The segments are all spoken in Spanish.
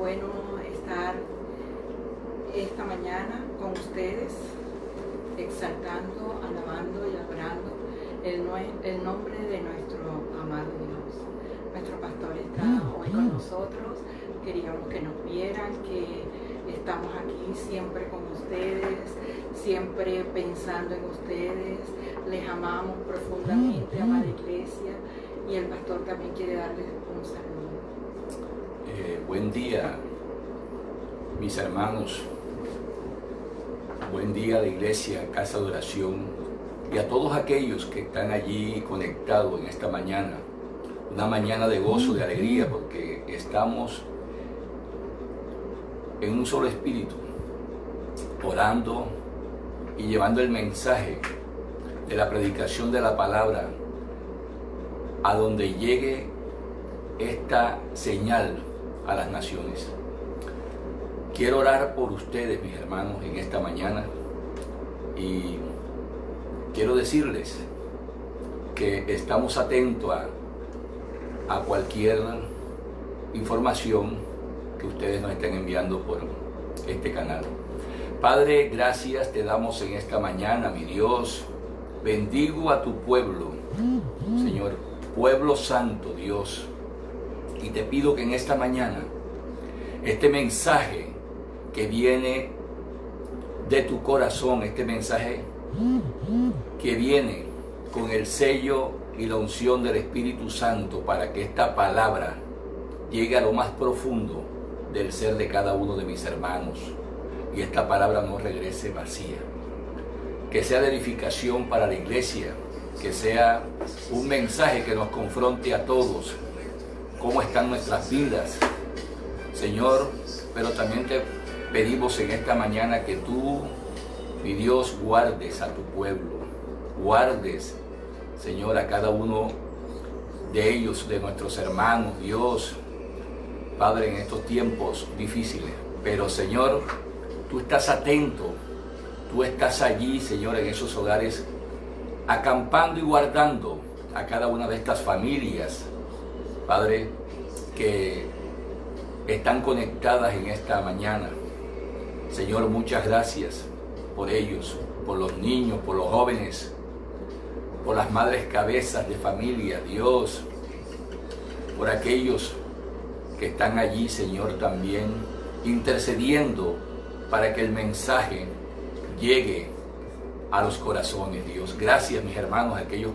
bueno estar esta mañana con ustedes, exaltando, alabando y adorando el nombre de nuestro amado Dios. Nuestro pastor está hoy con nosotros. Queríamos que nos vieran, que estamos aquí siempre con ustedes, siempre pensando en ustedes. Les amamos profundamente, amada iglesia, y el pastor también quiere darles un saludo. Buen día, mis hermanos. Buen día a la iglesia, casa de oración, y a todos aquellos que están allí conectados en esta mañana. Una mañana de gozo, de alegría, porque estamos en un solo espíritu, orando y llevando el mensaje de la predicación de la palabra a donde llegue esta señal a las naciones. Quiero orar por ustedes, mis hermanos, en esta mañana, y quiero decirles que estamos atentos a cualquier información que ustedes nos estén enviando por este canal. Padre, gracias te damos en esta mañana, mi Dios. Bendigo a tu pueblo, Señor, pueblo santo, Dios, y te pido que en esta mañana este mensaje que viene de tu corazón, este mensaje que viene con el sello y la unción del Espíritu Santo, para que esta palabra llegue a lo más profundo del ser de cada uno de mis hermanos, y esta palabra no regrese vacía, que sea de edificación para la iglesia, que sea un mensaje que nos confronte a todos, cómo están nuestras vidas, Señor. Pero también te pedimos en esta mañana que tú, mi Dios, guardes a tu pueblo, guardes, Señor, a cada uno de ellos, de nuestros hermanos, Dios, Padre, en estos tiempos difíciles. Pero, Señor, tú estás atento, tú estás allí, Señor, en esos hogares, acampando y guardando a cada una de estas familias, Padre, que están conectadas en esta mañana. Señor, muchas gracias por ellos, por los niños, por los jóvenes, por las madres cabezas de familia, Dios, por aquellos que están allí, Señor, también intercediendo para que el mensaje llegue a los corazones, Dios. Gracias, mis hermanos, aquellos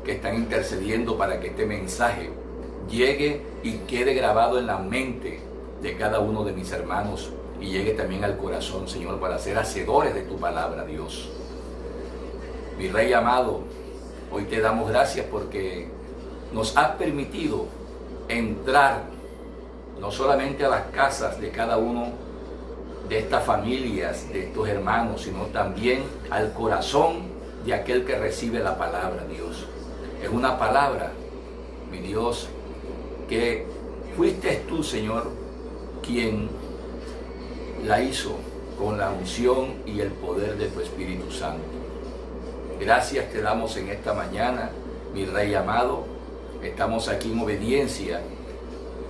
que están intercediendo para que este mensaje llegue y quede grabado en la mente de cada uno de mis hermanos y llegue también al corazón, Señor, para ser hacedores de tu palabra, Dios. Mi Rey amado, hoy te damos gracias porque nos has permitido entrar no solamente a las casas de cada uno de estas familias, de estos hermanos, sino también al corazón de aquel que recibe la palabra, Dios. Es una palabra, mi Dios, que fuiste tú, Señor, quien la hizo con la unción y el poder de tu Espíritu Santo. Gracias te damos en esta mañana, mi Rey amado. Estamos aquí en obediencia,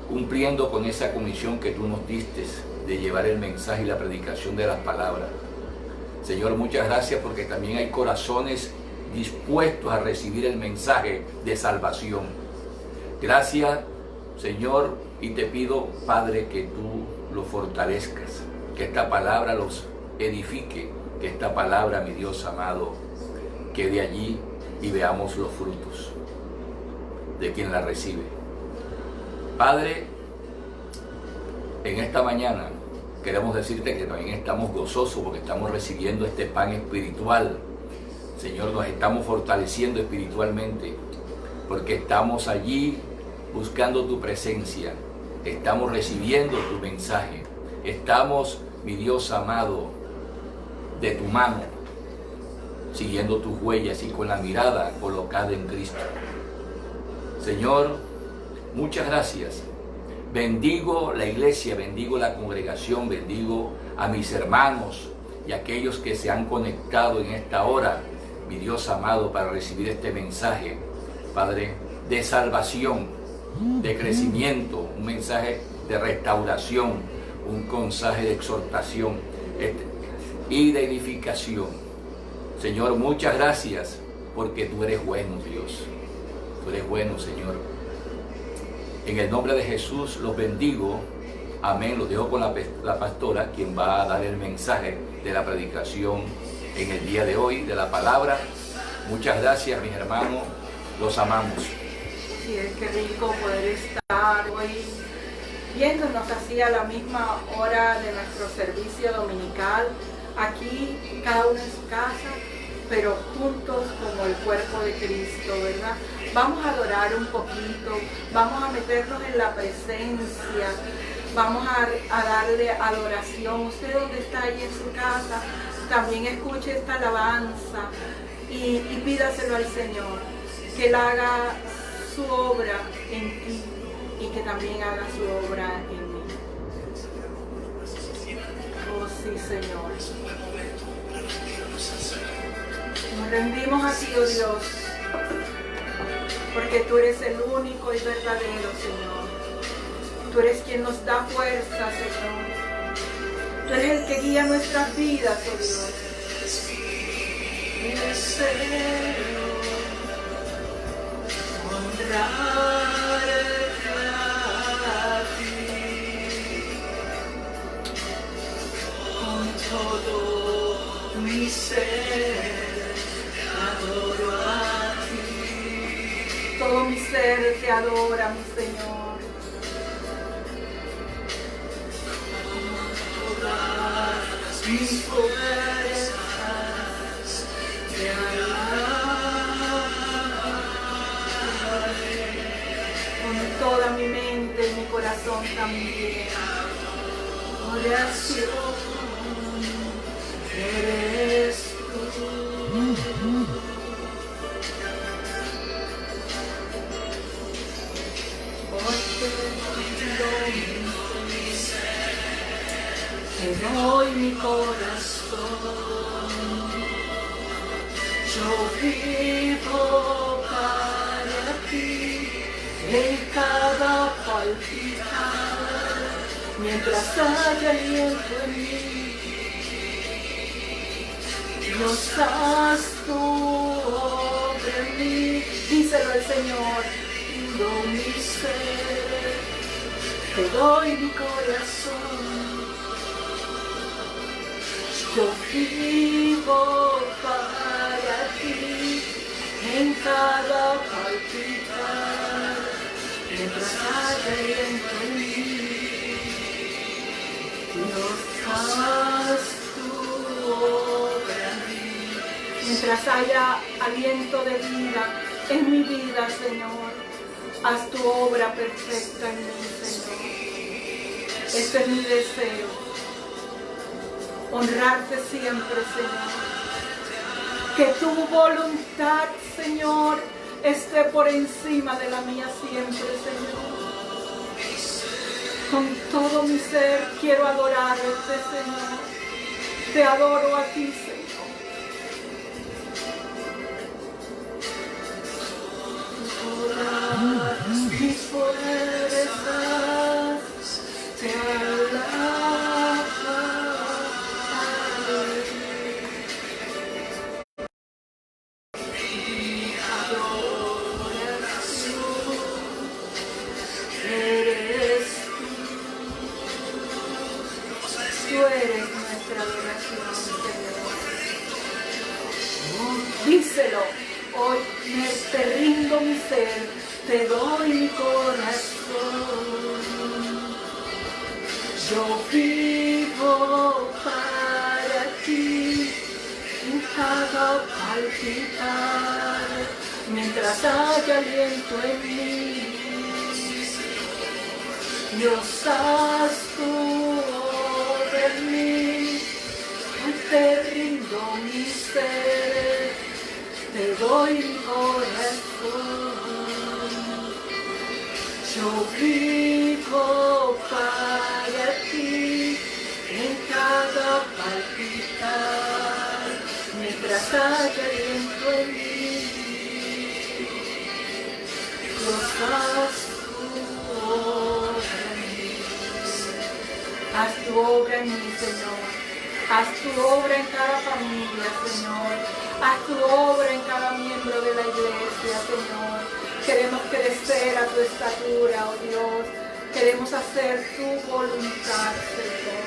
cumpliendo con esa comisión que tú nos diste de llevar el mensaje y la predicación de las palabras. Señor, muchas gracias porque también hay corazones dispuestos a recibir el mensaje de salvación. Gracias, Señor, y te pido, Padre, que tú los fortalezcas, que esta palabra los edifique, que esta palabra, mi Dios amado, quede allí y veamos los frutos de quien la recibe. Padre, en esta mañana queremos decirte que también estamos gozosos porque estamos recibiendo este pan espiritual. Señor, nos estamos fortaleciendo espiritualmente porque estamos allí buscando tu presencia, estamos recibiendo tu mensaje, estamos, mi Dios amado, de tu mano, siguiendo tus huellas y con la mirada colocada en Cristo. Señor, muchas gracias. Bendigo la iglesia, bendigo la congregación, bendigo a mis hermanos y a aquellos que se han conectado en esta hora, mi Dios amado, para recibir este mensaje, Padre, de salvación, de crecimiento, un mensaje de restauración, un mensaje de exhortación y de edificación. Señor, muchas gracias porque tú eres bueno, Dios. Tú eres bueno, Señor. En el nombre de Jesús los bendigo. Amén. Los dejo con la pastora, quien va a dar el mensaje de la predicación en el día de hoy, de la palabra. Muchas gracias, mis hermanos. Los amamos. Sí, es que rico poder estar hoy viéndonos así a la misma hora de nuestro servicio dominical, aquí, cada uno en su casa, pero juntos como el cuerpo de Cristo, ¿verdad? Vamos a adorar un poquito, vamos a meternos en la presencia, vamos a darle adoración. Usted donde está ahí en su casa, también escuche esta alabanza y pídaselo al Señor, que Él haga su obra en ti y que también haga su obra en mí. Oh sí, Señor. Nos rendimos a ti, oh Dios, porque tú eres el único y verdadero, Señor. Tú eres quien nos da fuerza, Señor. Tú eres el que guía nuestras vidas, oh Dios. Deseo honrarte a ti con todo mi ser. Adoro a ti. Todo mi ser te adora, mi Señor. Con todas mis fuerzas te alabaré. Con toda mi mente y mi corazón también. Oración eres tú. Te doy mi corazón, yo vivo para ti en cada palpitar, mientras haya aliento en mí. Dios, haz tu obra en mí, díselo al Señor, do mi ser, te doy mi corazón. Yo vivo para ti en cada palpitar, mientras haya aliento en mí. Dios, haz tu obra en mí. Mientras haya aliento de vida en mi vida, Señor, haz tu obra perfecta en mí, Señor. Este es mi deseo. Honrarte siempre, Señor. Que tu voluntad, Señor, esté por encima de la mía siempre, Señor. Con todo mi ser quiero adorarte, Señor. Te adoro a ti, Señor. Todas mis fuerzas te alabaré. Díselo, hoy te rindo mi ser, te doy mi corazón. Yo vivo para ti en cada palpitar, mientras haya aliento en mí. Dios, haz tu obra en mí, hoy te rindo mi ser, te doy mi corazón. Yo vivo para ti en cada palpitar, mientras haya aliento en mí. Dios, haz tu obra en mí. Haz tu obra en mí, Señor. Haz tu obra en cada familia, Señor. Haz tu obra en cada miembro de la iglesia, Señor. Queremos crecer a tu estatura, oh Dios. Queremos hacer tu voluntad, Señor.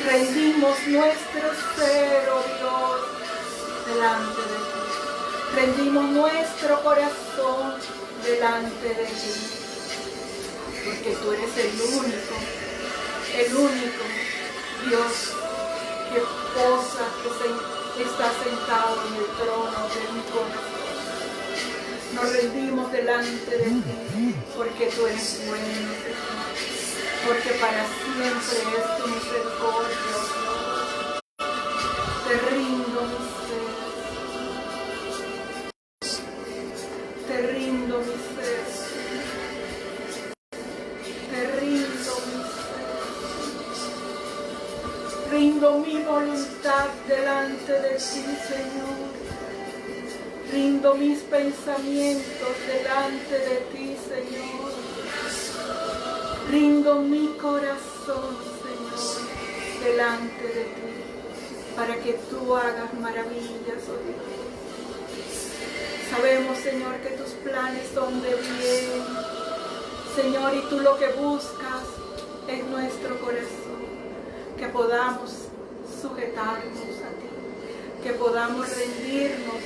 Rendimos nuestro ser, oh Dios, delante de ti. Rendimos nuestro corazón delante de ti. Porque tú eres el único Dios que posa, que está sentado en el trono de mi corazón. Nos rendimos delante de ti, porque tú eres bueno, Señor. Porque para siempre es tu misericordia, Dios. Te rindo mi ser. Te rindo mi ser. Te rindo mi ser. Rindo mi voluntad delante de ti, Señor. Rindo mis pensamientos delante de ti, Señor. Rindo mi corazón, Señor, delante de ti, para que tú hagas maravillas, oh Dios. Sabemos, Señor, que tus planes son de bien, Señor, y tú lo que buscas es nuestro corazón, que podamos sujetarnos a ti, que podamos rendirnos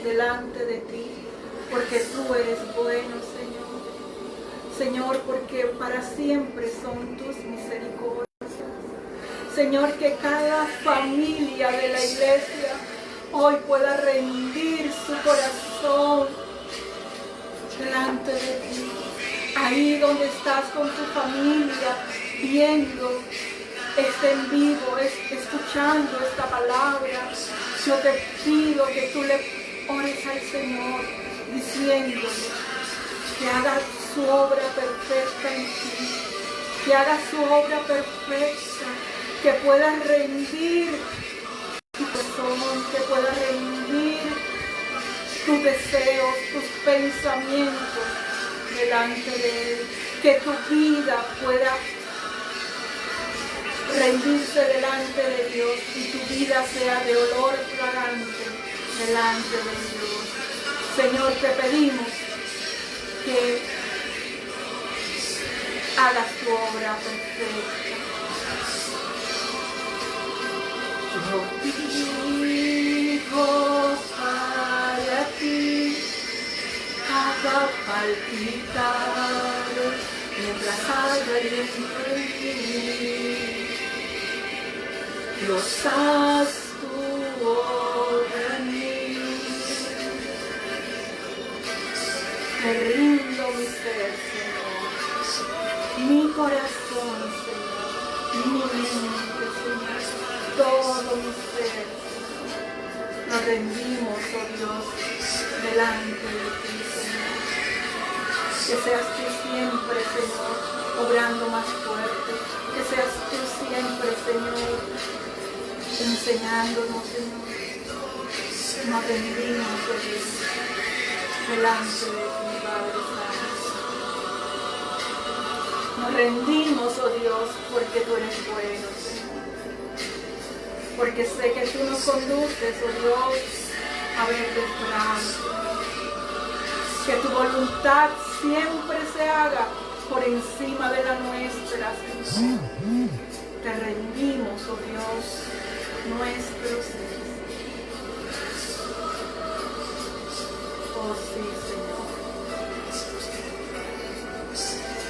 delante de ti, porque tú eres bueno, Señor. Señor, porque para siempre son tus misericordias. Señor, que cada familia de la iglesia hoy pueda rendir su corazón delante de ti. Ahí donde estás con tu familia, viendo este en vivo, escuchando esta palabra, yo te pido que tú le ores al Señor, diciéndole que haga su obra perfecta en ti, que haga su obra perfecta, que pueda rendir tu corazón, que pueda rendir tus deseos, tus pensamientos delante de Él, que tu vida pueda rendirse delante de Dios y tu vida sea de olor fragante delante de Dios. Señor, te pedimos que hagas tu obra perfecta. Yo vivo para ti, cada palpitar, mientras haya aliento en mí. Dios, haz tu obra en mí. Te rindo mi ser, Señor, mi corazón, Señor, mi mente, Señor, todo mi ser, Señor. Nos rendimos, oh Dios, delante de ti, Señor. Que seas tú siempre, Señor, obrando más fuerte. Que seas tú siempre, Señor, enseñándonos, Señor. Nos rendimos, oh Dios, delante de ti, Padre Santo. Nos rendimos, oh Dios, porque tú eres bueno, Señor. Porque sé que tú nos conduces, oh Dios, a verdes prados. Que tu voluntad siempre se haga por encima de la nuestra, Señor. Te rendimos, oh Dios, nuestros seres. Oh sí, Señor.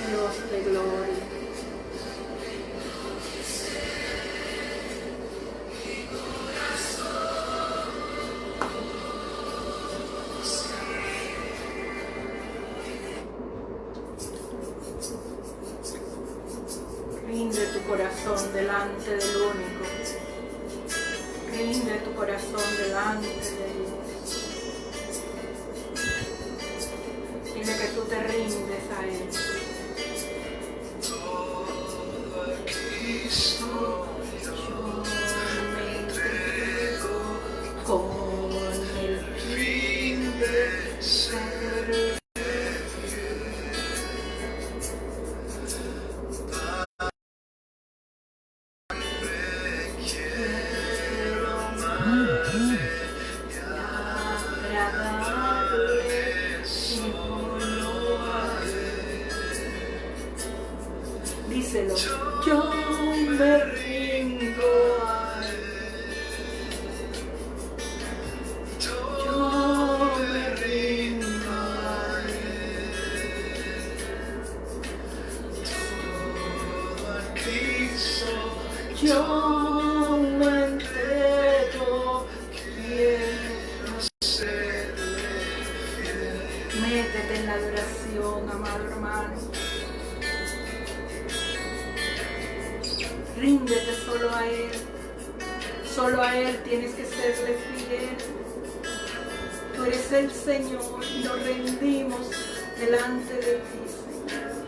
Dios de gloria. Rinde tu corazón delante del único. Rinde tu corazón delante de Dios. Dile que tú te rindes a Él. Yo me entrego, quiero serle fiel. Métete en la adoración, amado hermano. Ríndete solo a Él. Solo a Él tienes que serle fiel. Tú eres el Señor y nos rendimos delante de ti, Señor.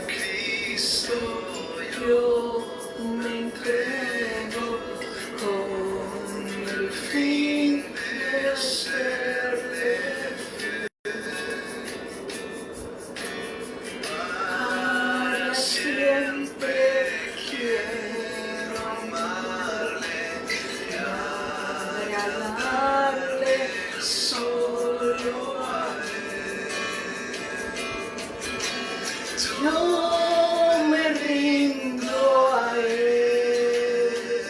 Cristo, yo me entrego con el fin de serle fiel. Para siempre quiero amarle y agradarle solo a Él. Yo me rindo a Él.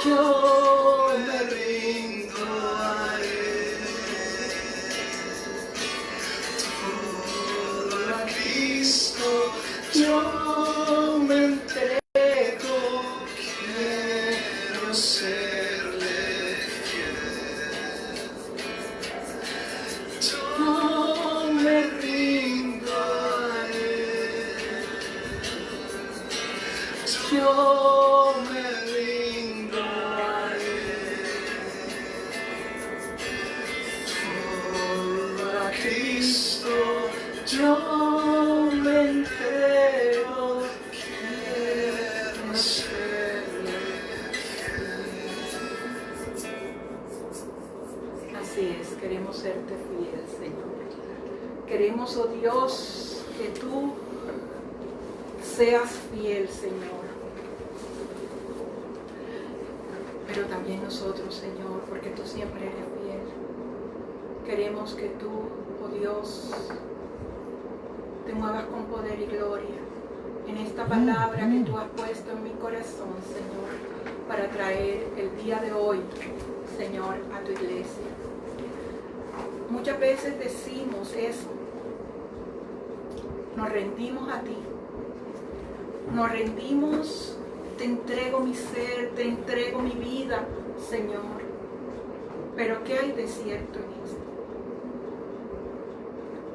Yo me rindo a Él. Todo a Cristo yo me entrego. Quiero serle fiel. Yo me rindo a Él. Yo me rindo a Él. Solo a Cristo yo me entrego. Quiero serle fiel. Así es, queremos serte fiel, Señor. Queremos, oh Dios, que tú seas fiel, Señor. Pero también nosotros, Señor, porque tú siempre eres fiel. Queremos que tú, oh Dios, te muevas con poder y gloria en esta palabra que tú has puesto en mi corazón, Señor, para traer el día de hoy, Señor, a tu iglesia. Muchas veces decimos eso, nos rendimos a ti, nos rendimos, te entrego mi ser, te entrego mi vida, Señor. Pero ¿qué hay de cierto en esto?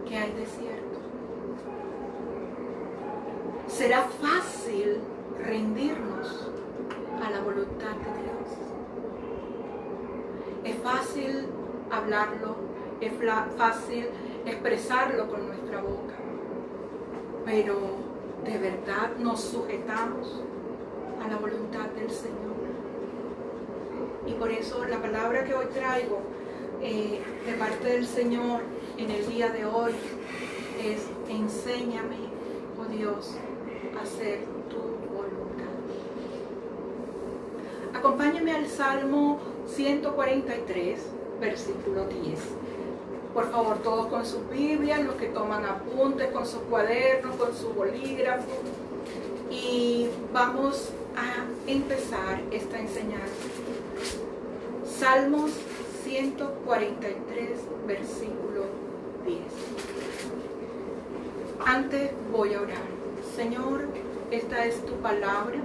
¿Qué hay de cierto? ¿Será fácil rendirnos a la voluntad de Dios? Es fácil hablarlo, es fácil expresarlo con nuestra boca, pero ¿de verdad nos sujetamos a la voluntad del Señor? Y por eso la palabra que hoy traigo de parte del Señor en el día de hoy es: enséñame, oh Dios, a hacer tu voluntad. Acompáñame al Salmo 143, versículo 10. Por favor, todos con sus Biblias, los que toman apuntes, con sus cuadernos, con su bolígrafo. Y vamos a empezar esta enseñanza. Salmos 143, versículo 10. Antes voy a orar. Señor, esta es tu palabra,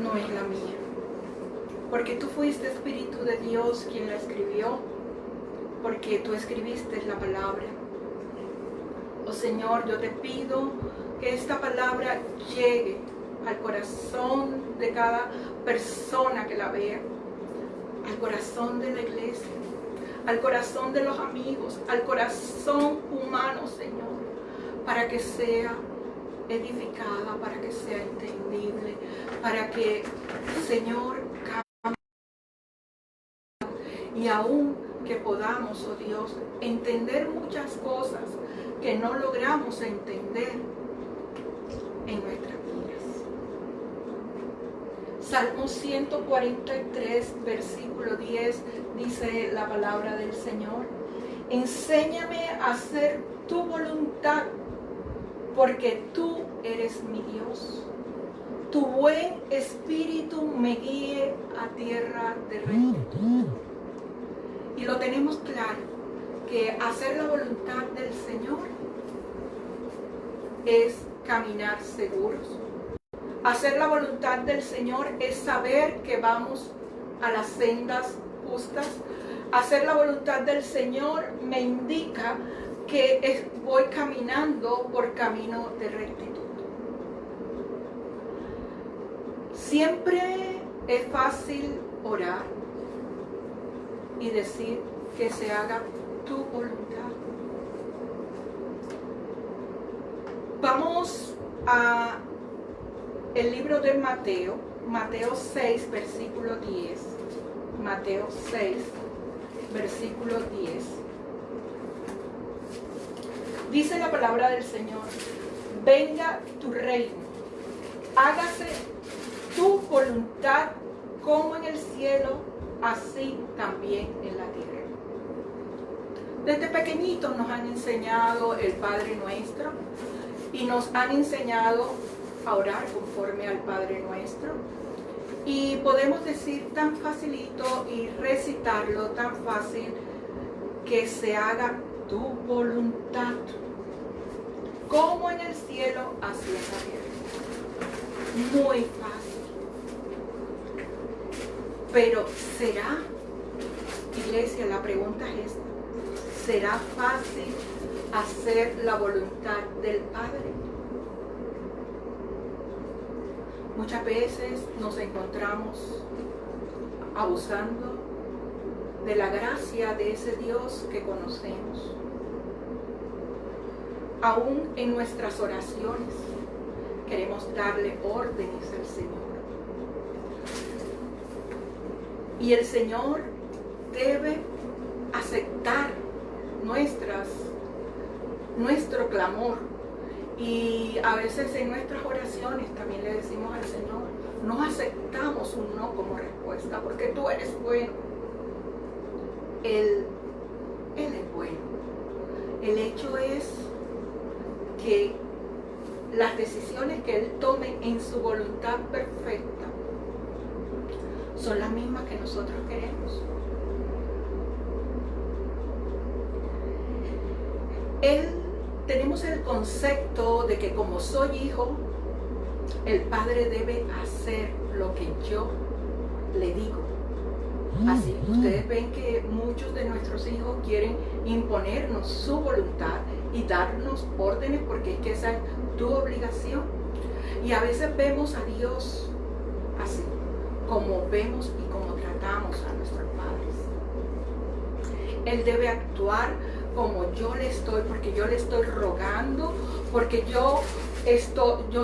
no es la mía. Porque tú fuiste Espíritu de Dios quien la escribió, porque tú escribiste la palabra. Oh Señor, yo te pido que esta palabra llegue al corazón de cada persona que la vea, al corazón de la iglesia, al corazón de los amigos, al corazón humano, Señor, para que sea edificada, para que sea entendible, para que, Señor, cambie y aún que podamos, oh Dios, entender muchas cosas que no logramos entender en nuestras vidas. Salmo 143, versículo 10, dice la palabra del Señor: enséñame a hacer tu voluntad, porque tú eres mi Dios. Tu buen espíritu me guíe a tierra de rectitud. Y lo tenemos claro, que hacer la voluntad del Señor es caminar seguros. Hacer la voluntad del Señor es saber que vamos a las sendas justas. Hacer la voluntad del Señor me indica que voy caminando por camino de rectitud. Siempre es fácil orar y decir que se haga tu voluntad. Vamos a el libro de Mateo, Mateo 6, versículo 10. Mateo 6, versículo 10. Dice la palabra del Señor: venga tu reino, hágase tu voluntad como en el cielo, así también en la tierra. Desde pequeñitos nos han enseñado el Padre Nuestro y nos han enseñado a orar conforme al Padre Nuestro. Y podemos decir tan facilito y recitarlo tan fácil: que se haga tu voluntad, como en el cielo, así en la tierra. Muy fácil. Pero ¿será, iglesia? La pregunta es esta: ¿será fácil hacer la voluntad del Padre? Muchas veces nos encontramos abusando de la gracia de ese Dios que conocemos. Aún en nuestras oraciones queremos darle órdenes al Señor. Y el Señor debe aceptar nuestro clamor. Y a veces en nuestras oraciones también le decimos al Señor: no aceptamos un no como respuesta, porque tú eres bueno. Él es bueno. El hecho es que las decisiones que Él tome en su voluntad perfecta son las mismas que nosotros queremos. Tenemos el concepto de que como soy hijo, el Padre debe hacer lo que yo le digo. Así, ustedes ven que muchos de nuestros hijos quieren imponernos su voluntad y darnos órdenes, porque es que esa es tu obligación. Y a veces vemos a Dios así, como vemos y como tratamos a nuestros padres. Él debe actuar como yo le estoy, porque yo le estoy rogando, porque yo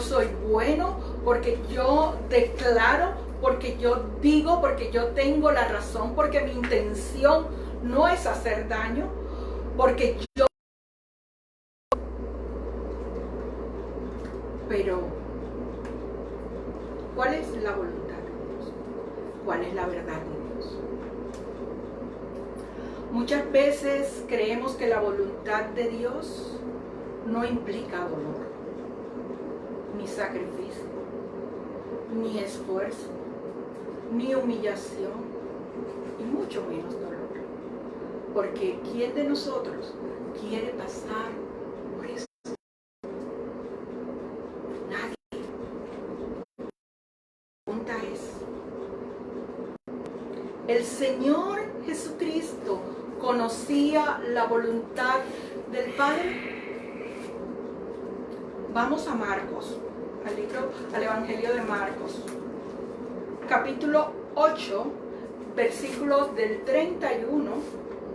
soy bueno, porque yo declaro, porque yo digo, porque yo tengo la razón, porque mi intención no es hacer daño, porque yo... Pero, ¿cuál es la voluntad de Dios? ¿Cuál es la verdad de Dios? Muchas veces creemos que la voluntad de Dios no implica dolor, ni sacrificio, ni esfuerzo, ni humillación, y mucho menos dolor. Porque ¿quién de nosotros quiere pasar por eso? Nadie. La pregunta es: ¿el Señor Jesucristo conocía la voluntad del Padre? Vamos a Marcos, al Evangelio de Marcos, capítulo 8, versículos del 31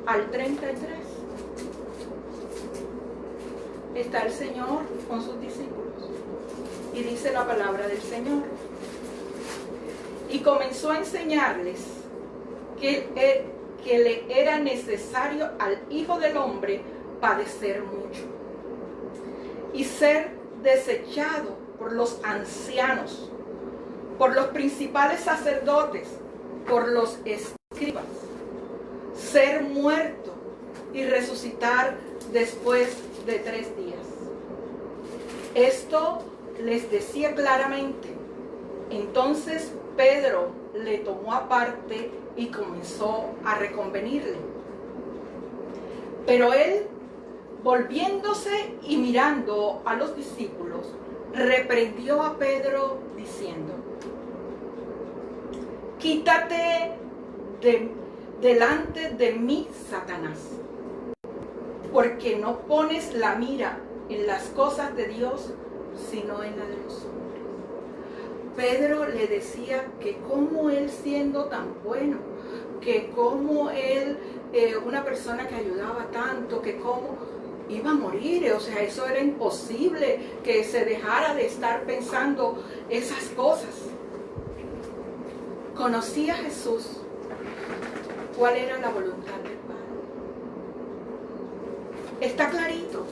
al 33. Está el Señor con sus discípulos y dice la palabra del Señor: y comenzó a enseñarles que le era necesario al Hijo del Hombre padecer mucho y ser desechado por los ancianos, por los principales sacerdotes, por los escribas, ser muerto y resucitar después de 3 días. Esto les decía claramente. Entonces Pedro le tomó aparte y comenzó a reconvenirle. Pero él, volviéndose y mirando a los discípulos, reprendió a Pedro diciendo: quítate delante de mí, Satanás, porque no pones la mira en las cosas de Dios, sino en la de los hombres. Pedro le decía que como él, siendo tan bueno, que como él, una persona que ayudaba tanto, que como iba a morir, o sea, eso era imposible, que se dejara de estar pensando esas cosas. Conocía a Jesús, cuál era la voluntad del Padre. Está clarito.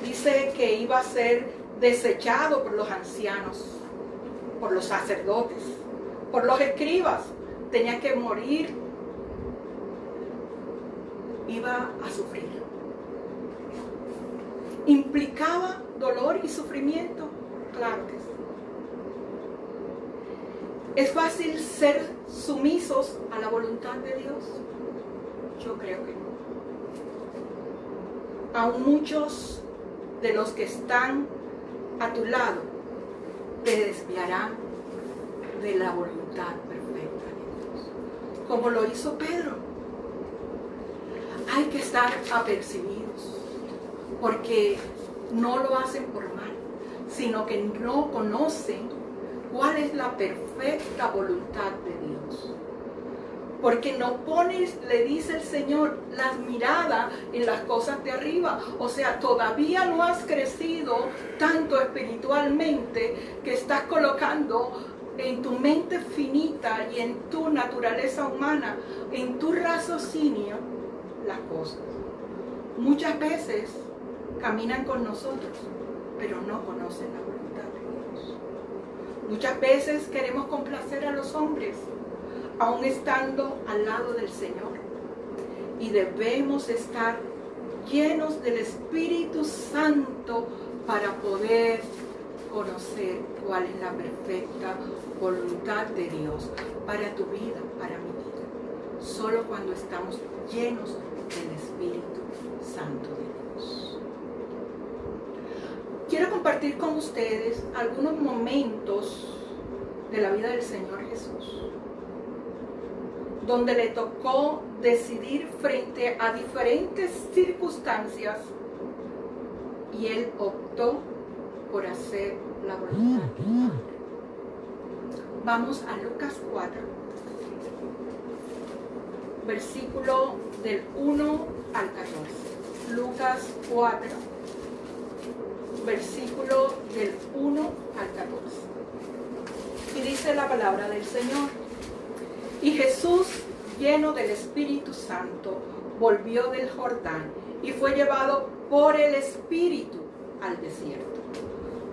Dice que iba a ser desechado por los ancianos, por los sacerdotes, por los escribas. Tenía que morir. Iba a sufrir. ¿Implicaba dolor y sufrimiento? Claro que sí. ¿Es fácil ser sumisos a la voluntad de Dios? Yo creo que no. Aún muchos de los que están a tu lado te desviarán de la voluntad perfecta de Dios, como lo hizo Pedro. Hay que estar apercibidos, porque no lo hacen por mal, sino que no conocen cuál es la perfecta voluntad de Dios. Porque no pones, le dice el Señor, las miradas en las cosas de arriba. O sea, todavía no has crecido tanto espiritualmente que estás colocando en tu mente finita y en tu naturaleza humana, en tu raciocinio, las cosas. Muchas veces caminan con nosotros, pero no conocen la voluntad de Dios. Muchas veces queremos complacer a los hombres, aún estando al lado del Señor. Y debemos estar llenos del Espíritu Santo para poder conocer cuál es la perfecta voluntad de Dios para tu vida, para mi vida. Solo cuando estamos llenos del Espíritu Santo de Dios. Quiero compartir con ustedes algunos momentos de la vida del Señor Jesús, donde le tocó decidir frente a diferentes circunstancias y él optó por hacer la voluntad del Padre. Vamos a Lucas 4, versículo del 1 al 14. Lucas 4, versículo del 1 al 14. Y dice la palabra del Señor: y Jesús, lleno del Espíritu Santo, volvió del Jordán y fue llevado por el Espíritu al desierto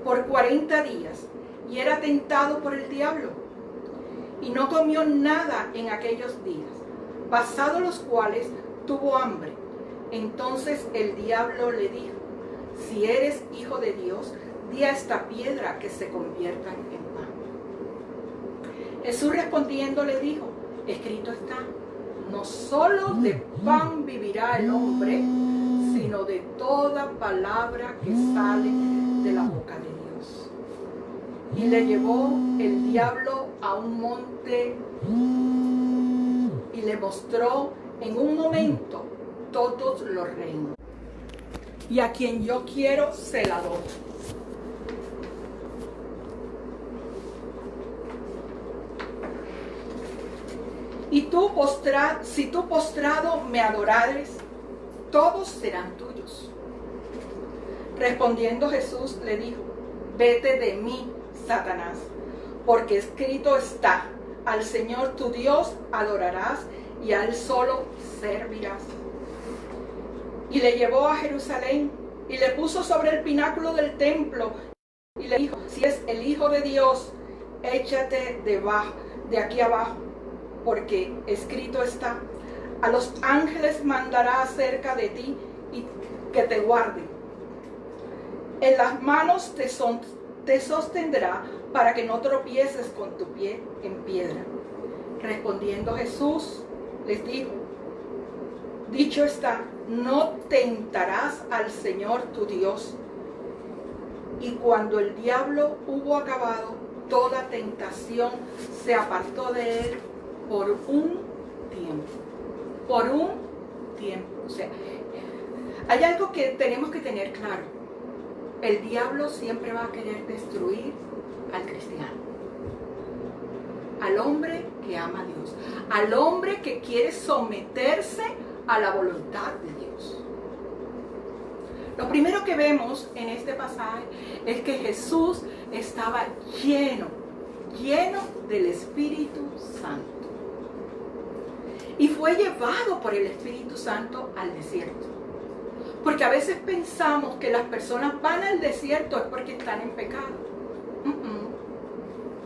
por 40 días, y era tentado por el diablo. Y no comió nada en aquellos días, pasados los cuales tuvo hambre. Entonces el diablo le dijo: si eres hijo de Dios, di a esta piedra que se convierta en pan. Jesús respondiendo le dijo: escrito está, no solo de pan vivirá el hombre, sino de toda palabra que sale de la boca de Dios. Y le llevó el diablo a un monte y le mostró en un momento todos los reinos. Y a quien yo quiero se la doy. Y tú si tú postrado me adorares, todos serán tuyos. Respondiendo Jesús le dijo: vete de mí, Satanás, porque escrito está: al Señor tu Dios adorarás y a Él solo servirás. Y le llevó a Jerusalén y le puso sobre el pináculo del templo y le dijo: si es el Hijo de Dios, échate de aquí abajo, porque escrito está: a los ángeles mandará acerca de ti y que te guarden. En las manos te sostendrá para que no tropieces con tu pie en piedra. Respondiendo Jesús les dijo: dicho está, no tentarás al Señor tu Dios. Y cuando el diablo hubo acabado toda tentación, se apartó de él por un tiempo. Por un tiempo. O sea, hay algo que tenemos que tener claro. El diablo siempre va a querer destruir al cristiano, al hombre que ama a Dios, al hombre que quiere someterse a la voluntad de Dios. Lo primero que vemos en este pasaje es que Jesús estaba lleno del Espíritu Santo. Y fue llevado por el Espíritu Santo al desierto. Porque a veces pensamos que las personas van al desierto es porque están en pecado.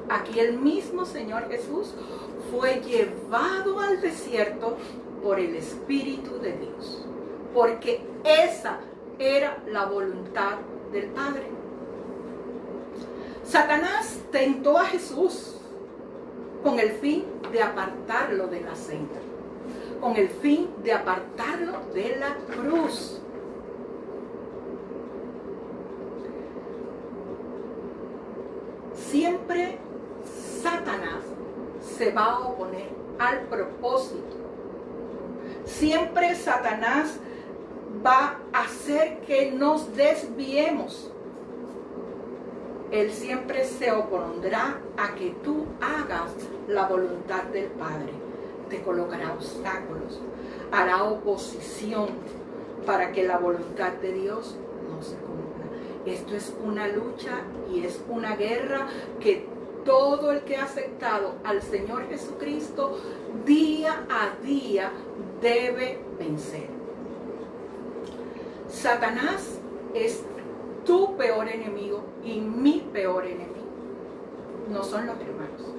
Aquí el mismo Señor Jesús fue llevado al desierto por el Espíritu de Dios. Porque esa era la voluntad del Padre. Satanás tentó a Jesús con el fin de apartarlo de la senda, con el fin de apartarlo de la cruz. Siempre Satanás se va a oponer al propósito. Siempre Satanás va a hacer que nos desviemos. Él siempre se opondrá a que tú hagas la voluntad del Padre. Te colocará obstáculos, hará oposición para que la voluntad de Dios no se cumpla. Esto es una lucha y es una guerra que todo el que ha aceptado al Señor Jesucristo día a día debe vencer. Satanás es tu peor enemigo y mi peor enemigo. No son los hermanos,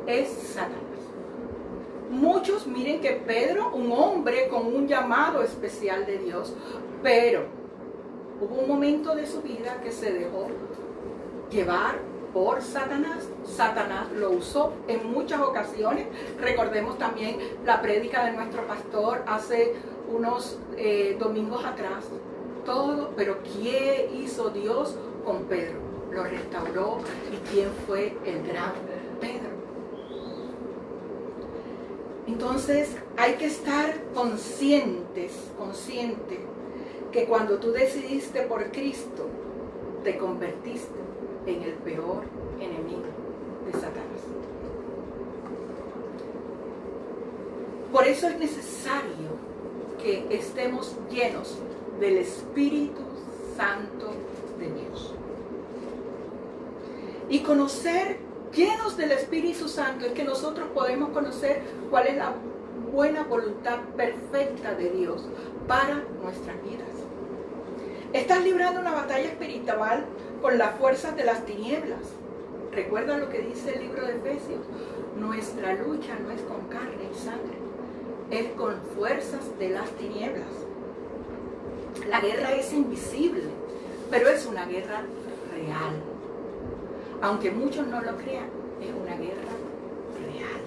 es Satanás. Muchos miren que Pedro, un hombre con un llamado especial de Dios, pero hubo un momento de su vida que se dejó llevar por Satanás. Satanás lo usó en muchas ocasiones. Recordemos también la prédica de nuestro pastor hace unos domingos atrás. Todo, pero ¿qué hizo Dios con Pedro? Lo restauró. ¿Y quién fue el gran Pedro? Entonces hay que estar consciente que cuando tú decidiste por Cristo, te convertiste en el peor enemigo de Satanás. Por eso es necesario que estemos llenos del Espíritu Santo de Dios. Y conocer, llenos del Espíritu Santo, es que nosotros podemos conocer cuál es la buena voluntad perfecta de Dios para nuestras vidas. Estás librando una batalla espiritual con las fuerzas de las tinieblas. Recuerda lo que dice el libro de Efesios. Nuestra lucha no es con carne y sangre, es con fuerzas de las tinieblas. La guerra es invisible, pero es una guerra real. Aunque muchos no lo crean, es una guerra real.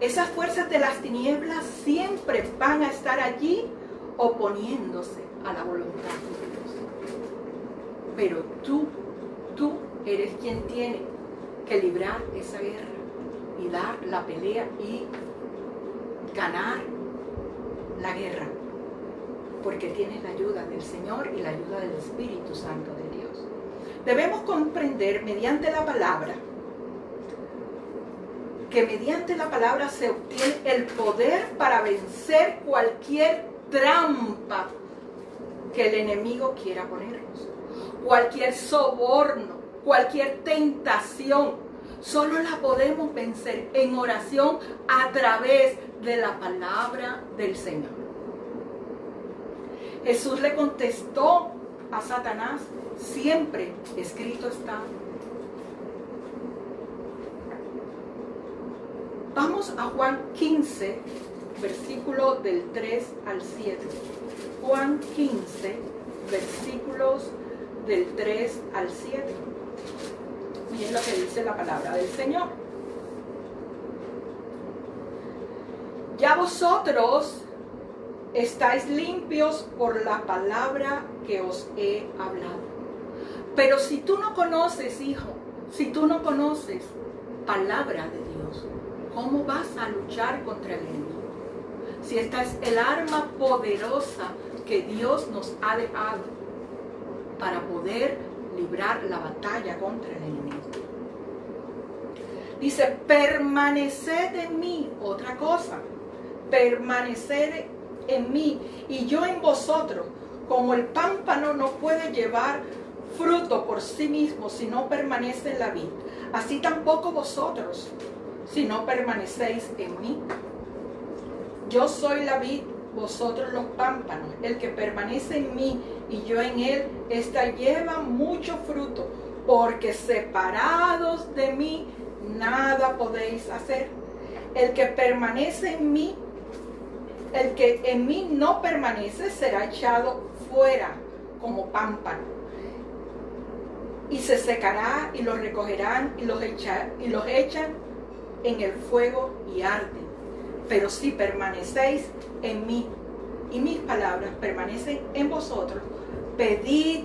Esas fuerzas de las tinieblas siempre van a estar allí oponiéndose a la voluntad de Dios. Pero tú eres quien tiene que librar esa guerra y dar la pelea y ganar la guerra. Porque tienes la ayuda del Señor y la ayuda del Espíritu Santo de Dios. Debemos comprender mediante la palabra que mediante la palabra se obtiene el poder para vencer cualquier trampa que el enemigo quiera ponernos. Cualquier soborno, cualquier tentación, solo la podemos vencer en oración a través de la palabra del Señor. Jesús le contestó a Satanás, siempre escrito está. Vamos a Juan 15, versículo del 3 al 7. Juan 15, versículos del 3 al 7. Miren lo que dice la palabra del Señor. Ya vosotros estáis limpios por la palabra que os he hablado. Pero si tú no conoces, hijo, si tú no conoces palabra de Dios, ¿cómo vas a luchar contra el enemigo? Si esta es el arma poderosa que Dios nos ha dejado para poder librar la batalla contra el enemigo. Dice, permaneced en mí, otra cosa, permaneced en mí y yo en vosotros, como el pámpano no puede llevar fruto por sí mismo si no permanece en la vid, así tampoco vosotros, si no permanecéis en mí. Yo soy la vid, vosotros los pámpanos. El que permanece en mí y yo en él, ésta lleva mucho fruto, porque separados de mí nada podéis hacer. El que permanece en mí, el que en mí no permanece, será echado fuera como pámpano, y se secará, y los recogerán y los echan en el fuego y arden. Pero si permanecéis en mí y mis palabras permanecen en vosotros, pedid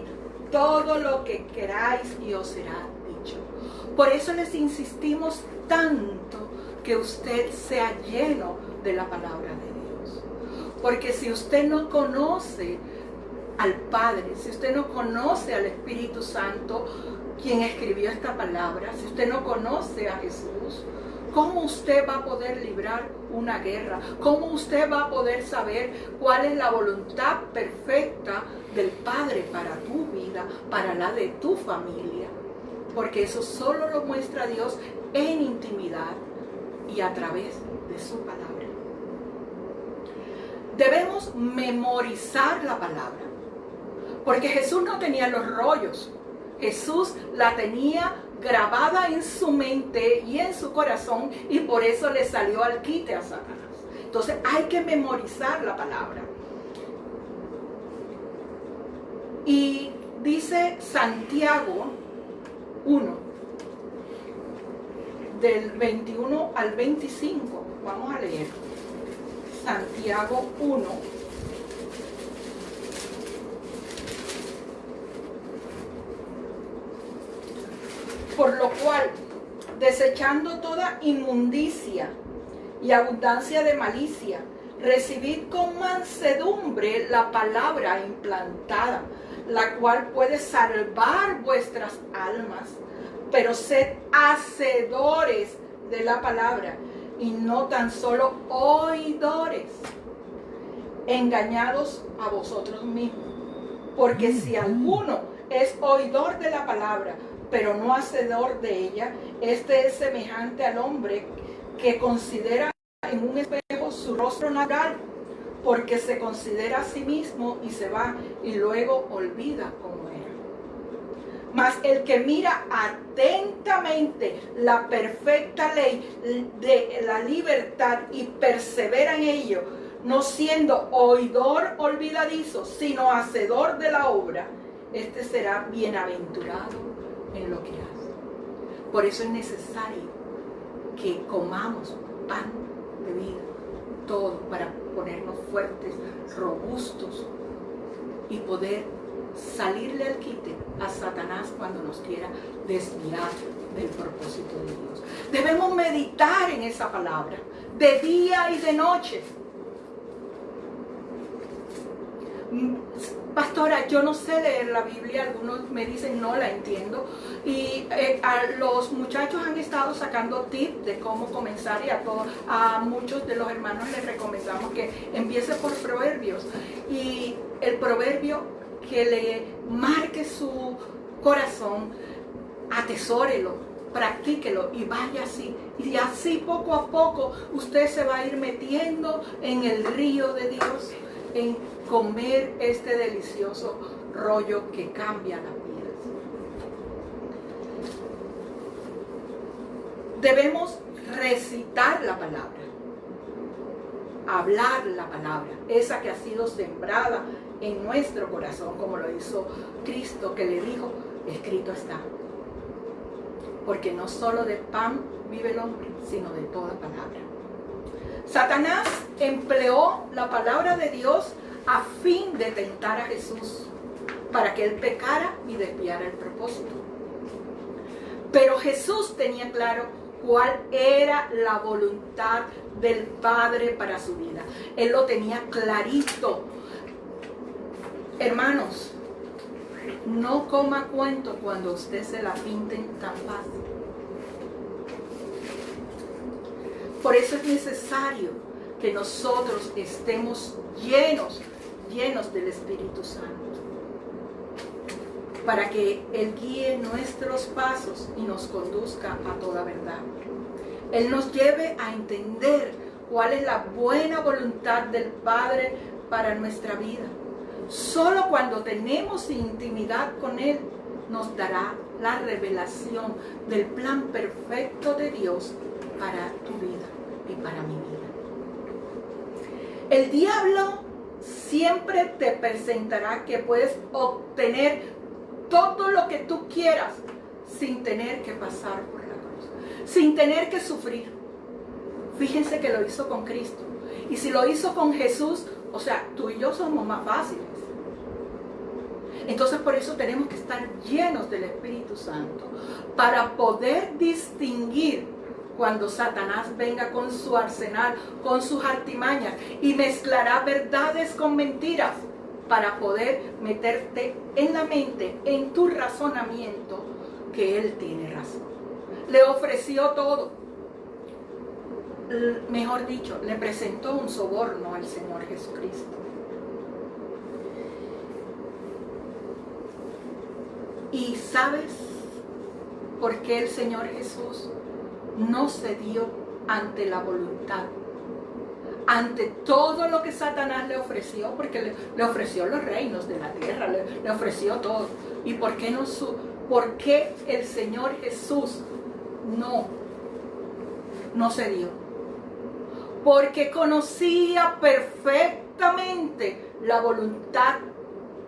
todo lo que queráis y os será dicho. Por eso les insistimos tanto que usted sea lleno de la palabra de Dios. Porque si usted no conoce al Padre, si usted no conoce al Espíritu Santo, quien escribió esta palabra, si usted no conoce a Jesús, ¿cómo usted va a poder librar una guerra? ¿Cómo usted va a poder saber cuál es la voluntad perfecta del Padre para tu vida, para la de tu familia? Porque eso solo lo muestra Dios en intimidad y a través de su palabra. Debemos memorizar la palabra, porque Jesús no tenía los rollos. Jesús la tenía grabada en su mente y en su corazón, y por eso le salió al quite a Satanás. Entonces hay que memorizar la palabra. Y dice Santiago 1, del 21 al 25. Vamos a leer. Santiago 1. Por lo cual, desechando toda inmundicia y abundancia de malicia, recibid con mansedumbre la palabra implantada, la cual puede salvar vuestras almas. Pero sed hacedores de la palabra y no tan solo oidores, engañados a vosotros mismos. Porque si alguno es oidor de la palabra, pero no hacedor de ella, este es semejante al hombre que considera en un espejo su rostro natural, porque se considera a sí mismo y se va y luego olvida cómo era. Mas el que mira atentamente la perfecta ley de la libertad y persevera en ello, no siendo oidor olvidadizo, sino hacedor de la obra, este será bienaventurado en lo que hace. Por eso es necesario que comamos pan de vida, todo para ponernos fuertes, robustos y poder salirle al quite a Satanás cuando nos quiera desviar del propósito de Dios. Debemos meditar en esa palabra de día y de noche. Pastora, yo no sé leer la Biblia, algunos me dicen no la entiendo, y a los muchachos han estado sacando tips de cómo comenzar, y a muchos de los hermanos les recomendamos que empiece por Proverbios, y el proverbio que le marque su corazón, atesórelo, practíquelo y vaya así, y así poco a poco usted se va a ir metiendo en el río de Dios, en comer este delicioso rollo que cambia la vida. Debemos recitar la palabra, hablar la palabra, esa que ha sido sembrada en nuestro corazón, como lo hizo Cristo, que le dijo, escrito está. Porque no solo de pan vive el hombre, sino de toda palabra. Satanás empleó la palabra de Dios a fin de tentar a Jesús. para que él pecara y desviara el propósito. Pero Jesús tenía claro cuál era la voluntad del Padre para su vida. Él lo tenía clarito. Hermanos, no coma cuento cuando usted se la pinten tan fácil. Por eso es necesario que nosotros estemos llenos del Espíritu Santo, para que Él guíe nuestros pasos y nos conduzca a toda verdad. Él nos lleve a entender cuál es la buena voluntad del Padre para nuestra vida. Solo cuando tenemos intimidad con Él nos dará la revelación del plan perfecto de Dios para tu vida y para mi vida. El diablo siempre te presentará que puedes obtener todo lo que tú quieras sin tener que pasar por la cruz, sin tener que sufrir. Fíjense que lo hizo con Cristo. Y si lo hizo con Jesús, o sea, tú y yo somos más fáciles. Entonces por eso tenemos que estar llenos del Espíritu Santo, para poder distinguir cuando Satanás venga con su arsenal, con sus artimañas, y mezclará verdades con mentiras para poder meterte en la mente, en tu razonamiento, que él tiene razón. Le ofreció todo. Mejor dicho, le presentó un soborno al Señor Jesucristo. ¿Y sabes por qué el Señor Jesús no cedió ante la voluntad? Ante todo lo que Satanás le ofreció, porque le ofreció los reinos de la tierra, le ofreció todo. ¿Y por qué el Señor Jesús no cedió? Porque conocía perfectamente la voluntad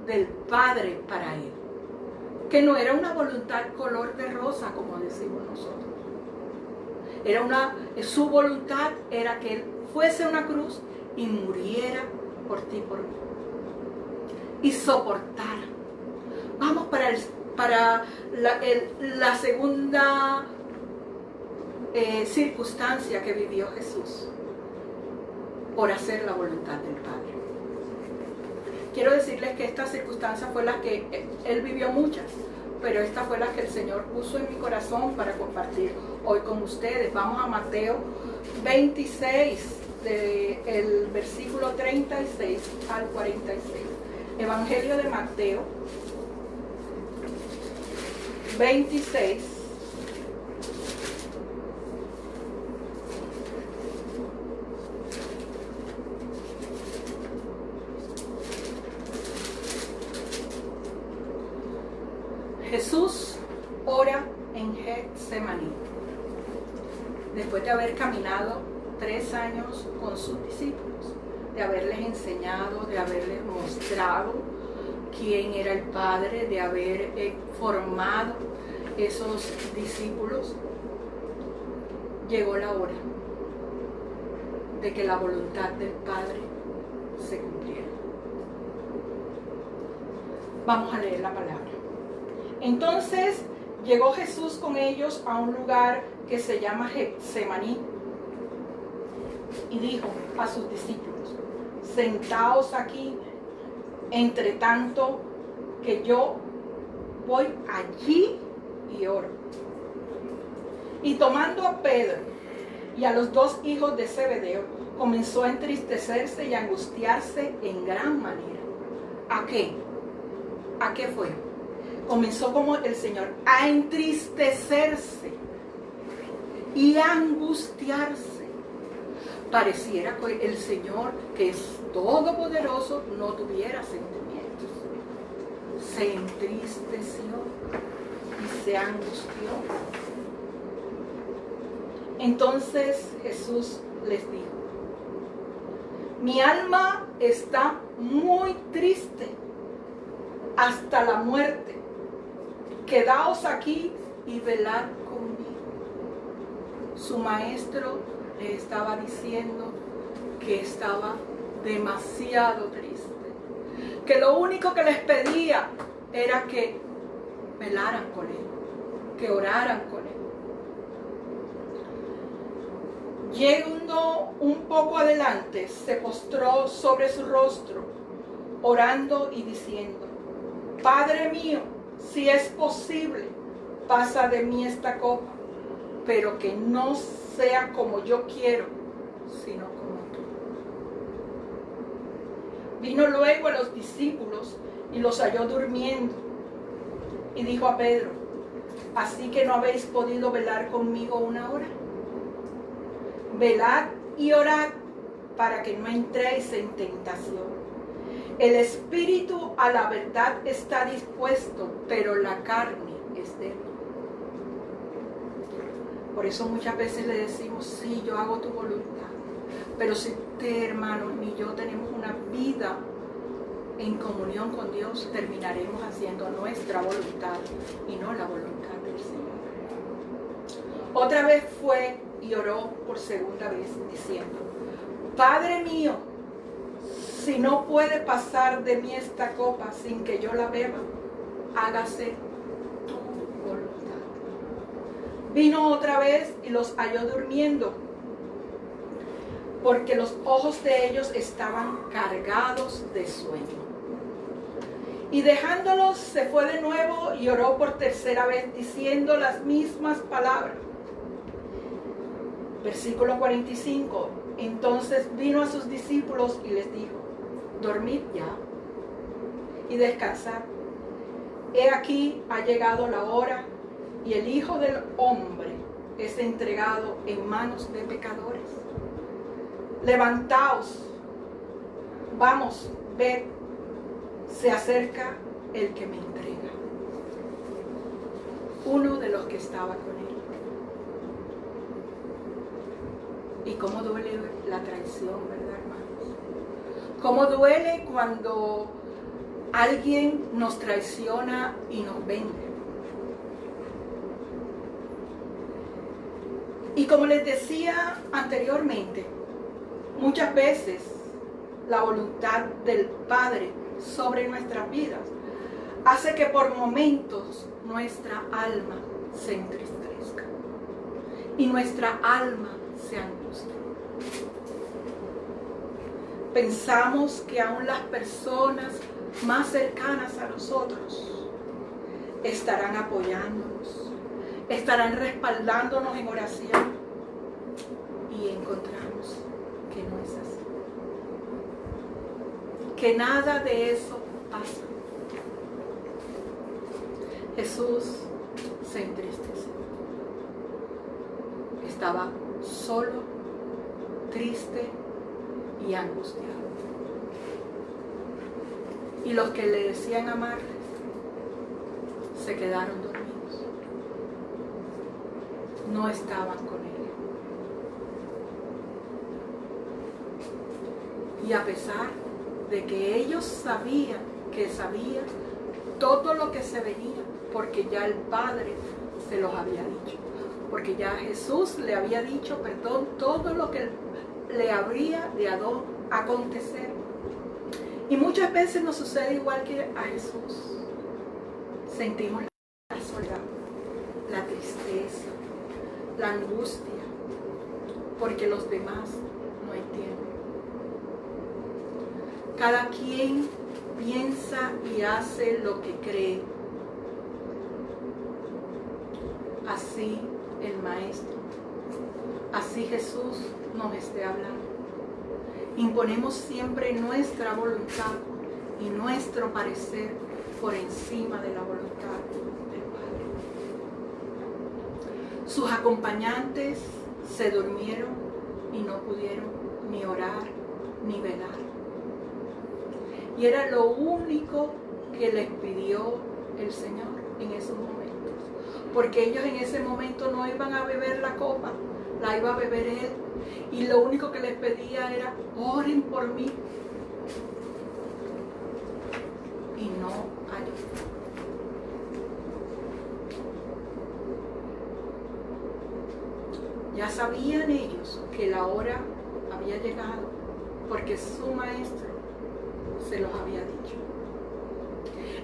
del Padre para él, que no era una voluntad color de rosa, como decimos nosotros. Su voluntad era que él fuese a una cruz y muriera por ti y por mí, y soportara. Vamos para la segunda circunstancia que vivió Jesús por hacer la voluntad del Padre. Quiero decirles que esta circunstancia fue la que él vivió muchas, pero esta fue la que el Señor puso en mi corazón para compartir hoy con ustedes. Vamos a Mateo 26, del versículo 36 al 46. Evangelio de Mateo 26. Jesús ora en Getsemaní, después de haber caminado 3 años con sus discípulos, de haberles enseñado, de haberles mostrado quién era el Padre, de haber formado esos discípulos. Llegó la hora de que la voluntad del Padre se cumpliera. Vamos a leer la palabra. Entonces llegó Jesús con ellos a un lugar que se llama Getsemaní y dijo a sus discípulos: sentaos aquí, entre tanto que yo voy allí y oro. Y tomando a Pedro y a los 2 hijos de Zebedeo, comenzó a entristecerse y a angustiarse en gran manera. ¿A qué? ¿A qué fue? Comenzó como el Señor a entristecerse y a angustiarse. Pareciera que el Señor, que es todopoderoso, no tuviera sentimientos. Se entristeció y se angustió. Entonces Jesús les dijo: mi alma está muy triste hasta la muerte. Quedaos aquí y velad conmigo. Su maestro le estaba diciendo que estaba demasiado triste, que lo único que les pedía era que velaran con él, que oraran con él. Yendo un poco adelante, se postró sobre su rostro, orando y diciendo: Padre mío, si es posible, pasa de mí esta copa, pero que no sea como yo quiero, sino como tú. Vino luego a los discípulos y los halló durmiendo, y dijo a Pedro: ¿Así que no habéis podido velar conmigo una hora? Velad y orad para que no entréis en tentación. El espíritu a la verdad está dispuesto, pero la carne es débil. Por eso muchas veces le decimos: sí, yo hago tu voluntad. Pero si usted, hermano, ni yo tenemos una vida en comunión con Dios, terminaremos haciendo nuestra voluntad y no la voluntad del Señor. Otra vez fue y oró por segunda vez, diciendo: Padre mío, si no puede pasar de mí esta copa sin que yo la beba, hágase tu voluntad. Vino otra vez y los halló durmiendo, porque los ojos de ellos estaban cargados de sueño. Y dejándolos, se fue de nuevo y oró por tercera vez, diciendo las mismas palabras. Versículo 45. Entonces vino a sus discípulos y les dijo: dormid ya y descansad. He aquí ha llegado la hora, y el Hijo del Hombre es entregado en manos de pecadores. Levantaos, vamos, ved, se acerca el que me entrega. Uno de los que estaba con él. Y cómo duele la traición, ¿verdad, hermanos? Cómo duele cuando alguien nos traiciona y nos vende. Y como les decía anteriormente, muchas veces la voluntad del Padre sobre nuestras vidas hace que por momentos nuestra alma se entristezca y nuestra alma se angustia. Pensamos que aún las personas más cercanas a nosotros estarán apoyándonos, estarán respaldándonos en oración, y encontramos que no es así, que nada de eso pasa. Jesús se entristeció, estaba solo, triste y angustiado. Y los que le decían amarles se quedaron dormidos, no estaban con él. Y a pesar de que ellos sabían todo lo que se venía, porque ya el Padre se los había dicho, porque ya Jesús le había dicho, todo lo que le habría de acontecer. Y muchas veces nos sucede igual que a Jesús. Sentimos la soledad, la tristeza, la angustia, porque los demás no entienden. Cada quien piensa y hace lo que cree. Así el Maestro, así Jesús nos esté hablando. Imponemos siempre nuestra voluntad y nuestro parecer por encima de la voluntad del Padre. Sus acompañantes se durmieron y no pudieron ni orar ni velar. Y era lo único que les pidió el Señor en esos momentos. Porque ellos en ese momento no iban a beber la copa, la iba a beber Él. Y lo único que les pedía era: oren por mí. Y no ayudaron. Ya sabían ellos que la hora había llegado, porque su Maestro se los había dicho.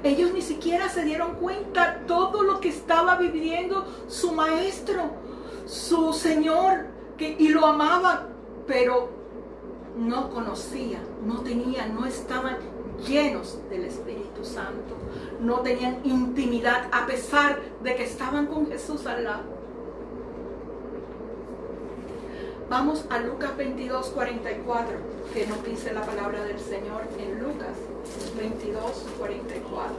Ellos ni siquiera se dieron cuenta todo lo que estaba viviendo su maestro, su Señor, y lo amaban, pero no conocían, no estaban llenos del Espíritu Santo, no tenían intimidad a pesar de que estaban con Jesús al lado. Vamos a Lucas 22, 44, que nos dice la palabra del Señor en Lucas 22, 44.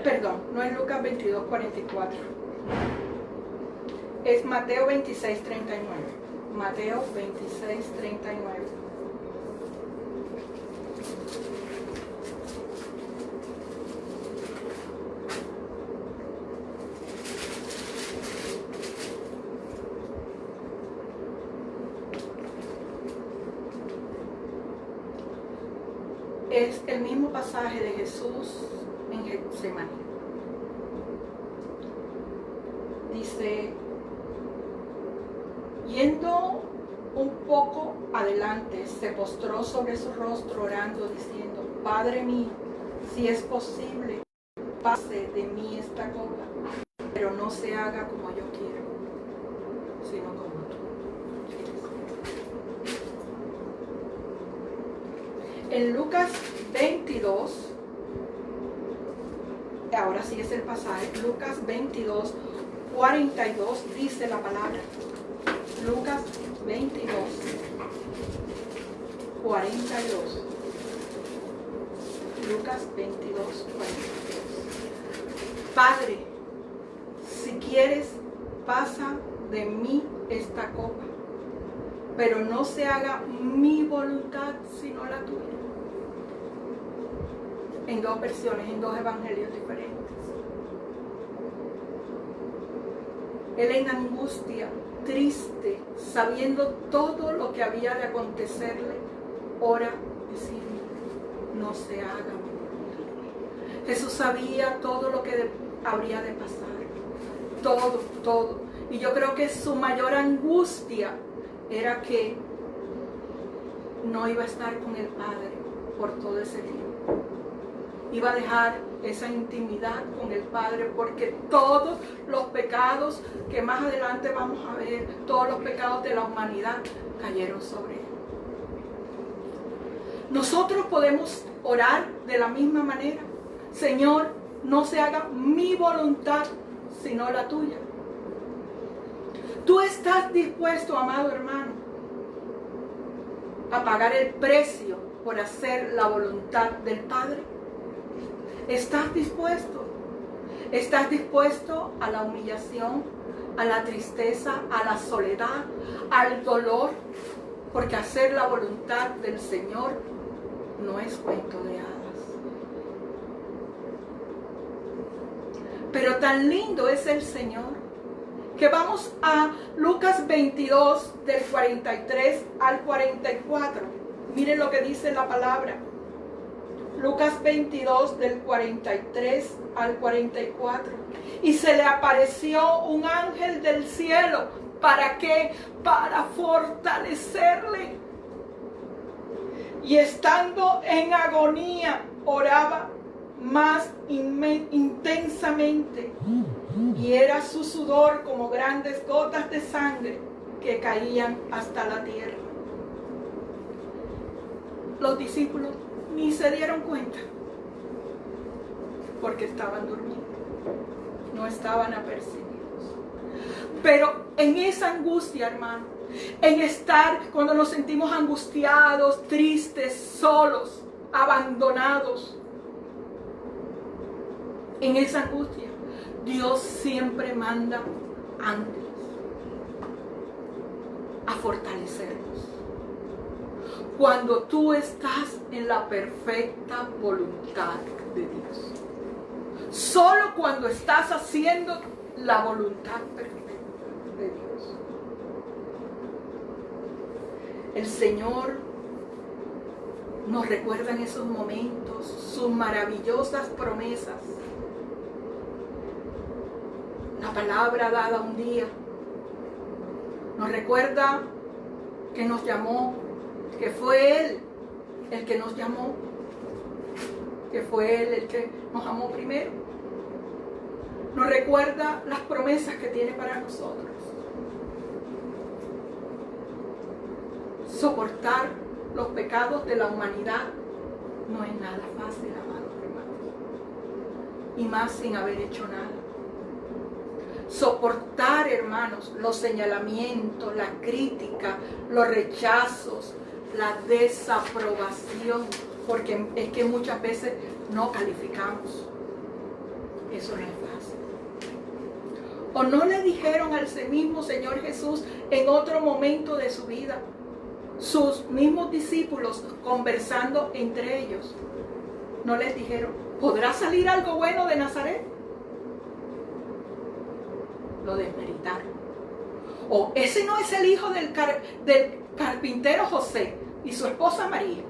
Perdón, no es Lucas 22, 44. Es Mateo 26, 39. Mateo 26, 39. Es el mismo pasaje de Jesús en Getsemaní. Dice, yendo un poco adelante, se postró sobre su rostro orando, diciendo, Padre mío, si es posible, pase de mí esta copa, pero no se haga como yo quiero, sino como tú quieres. En Lucas 22, ahora sí es el pasaje, Lucas 22, 42 dice la palabra. Lucas 22, 42. Lucas 22, 42. Padre, si quieres, pasa de mí esta copa, pero no se haga mi voluntad sino la tuya. En dos versiones, en dos evangelios diferentes. Él en angustia, triste, sabiendo todo lo que había de acontecerle, ora diciendo, no se haga mi voluntad. Jesús sabía todo lo que habría de pasar, todo. Y yo creo que su mayor angustia era que no iba a estar con el Padre por todo ese tiempo. Iba a dejar esa intimidad con el Padre, porque todos los pecados que más adelante vamos a ver, todos los pecados de la humanidad cayeron sobre él. Nosotros podemos orar de la misma manera. Señor, no se haga mi voluntad, sino la tuya. ¿Tú estás dispuesto, amado hermano, a pagar el precio por hacer la voluntad del Padre? ¿Estás dispuesto? ¿Estás dispuesto a la humillación, a la tristeza, a la soledad, al dolor? Porque hacer la voluntad del Señor no es cuento de hadas. Pero tan lindo es el Señor que vamos a Lucas 22 del 43 al 44. Miren lo que dice la palabra. Lucas 22 del 43 al 44. Y se le apareció un ángel del cielo. ¿Para qué? Para fortalecerle. Y estando en agonía, oraba más intensamente. Y era su sudor como grandes gotas de sangre que caían hasta la tierra. Los discípulos ni se dieron cuenta, porque estaban durmiendo, no estaban apercibidos. Pero en esa angustia, hermano, en estar cuando nos sentimos angustiados, tristes, solos, abandonados, en esa angustia, Dios siempre manda ángeles a fortalecernos. Cuando tú estás en la perfecta voluntad de Dios. Solo cuando estás haciendo la voluntad perfecta de Dios. El Señor nos recuerda en esos momentos sus maravillosas promesas. La palabra dada un día nos recuerda que nos llamó, que fue Él el que nos llamó, que fue Él el que nos amó primero. Nos recuerda las promesas que tiene para nosotros. Soportar los pecados de la humanidad no es nada fácil, amados hermanos, y más sin haber hecho nada. Soportar, hermanos, los señalamientos, la crítica, los rechazos, la desaprobación, porque es que muchas veces no calificamos. Eso no es fácil. ¿O no le dijeron al mismo Señor Jesús en otro momento de su vida, sus mismos discípulos conversando entre ellos, no les dijeron, ¿podrá salir algo bueno de Nazaret? Lo desmeritaron. O ese no es el hijo del carpintero José y su esposa María.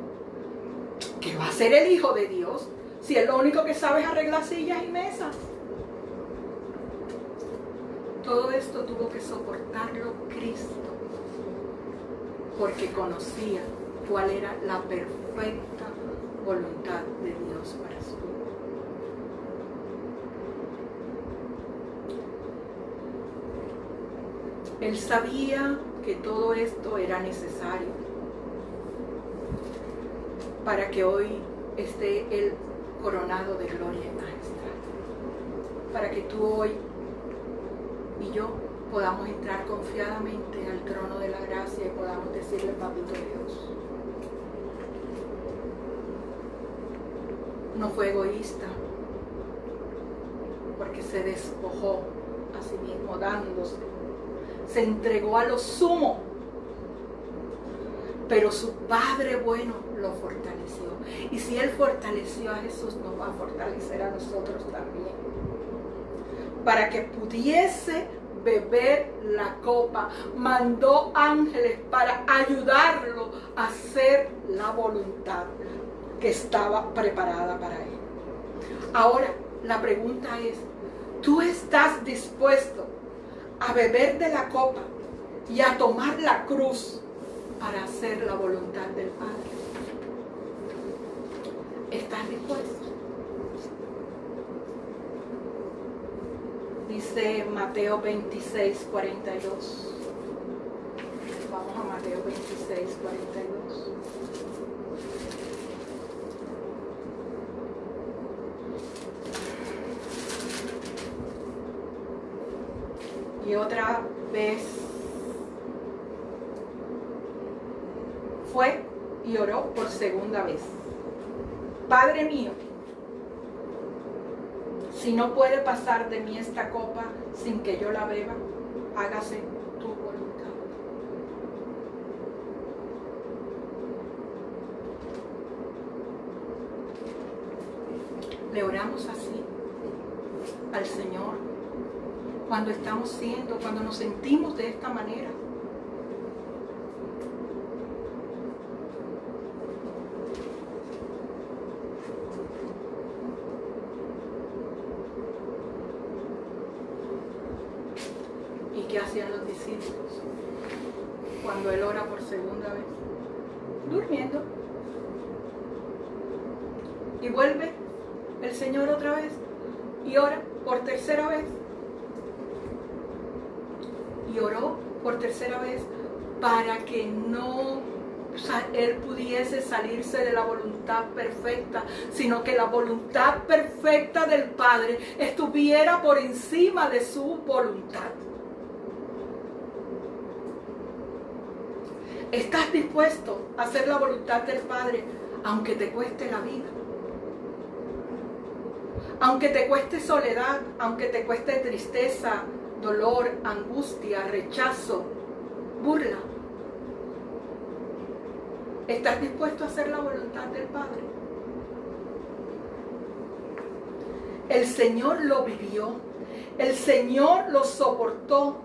¿Qué va a ser el hijo de Dios si es lo único que sabe es arreglar sillas y mesas? Todo esto tuvo que soportarlo Cristo, porque conocía cuál era la perfecta voluntad de Dios para su vida. Él sabía que todo esto era necesario para que hoy esté Él coronado de gloria y majestad. Para que tú hoy y yo podamos entrar confiadamente al trono de la gracia y podamos decirle, Papito Dios. No fue egoísta, porque se despojó a sí mismo dándose. Se entregó a lo sumo, pero su Padre bueno lo fortaleció. Y si Él fortaleció a Jesús, nos va a fortalecer a nosotros también, para que pudiese beber la copa. Mandó ángeles para ayudarlo a hacer la voluntad que estaba preparada para él. Ahora, la pregunta es, ¿tú estás dispuesto a beber de la copa y a tomar la cruz para hacer la voluntad del Padre? ¿Estás dispuesto? Dice Mateo 26, 42. Vamos a Mateo 26, 42. Y otra vez fue y oró por segunda vez. Padre mío, si no puede pasar de mí esta copa sin que yo la beba, hágase tu voluntad. Le oramos así al Señor cuando nos sentimos de esta manera. ¿Qué hacían los discípulos cuando Él ora por segunda vez? Durmiendo. Y vuelve el Señor otra vez y ora por tercera vez. Y oró por tercera vez para que Él pudiese salirse de la voluntad perfecta, sino que la voluntad perfecta del Padre estuviera por encima de su voluntad. ¿Estás dispuesto a hacer la voluntad del Padre aunque te cueste la vida? Aunque te cueste soledad, aunque te cueste tristeza, dolor, angustia, rechazo, burla. ¿Estás dispuesto a hacer la voluntad del Padre? El Señor lo vivió, el Señor lo soportó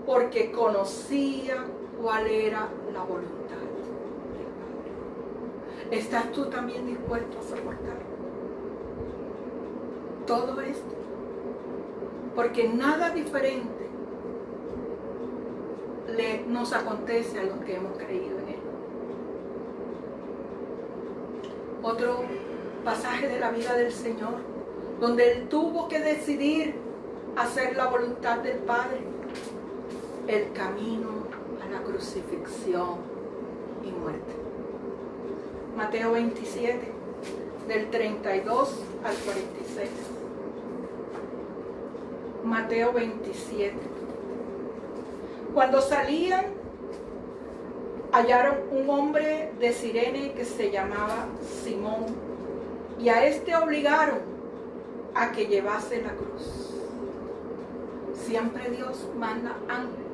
porque conocía cuál era la voluntad. ¿Estás tú también dispuesto a soportar todo esto? Porque nada diferente nos acontece a los que hemos creído en Él. Otro pasaje de la vida del Señor, donde Él tuvo que decidir hacer la voluntad del Padre, el camino a la crucifixión y muerte. Mateo 27, del 32 al 46. Mateo 27. Cuando salían, hallaron un hombre de Cirene que se llamaba Simón, y a este obligaron a que llevase la cruz. Siempre Dios manda ángeles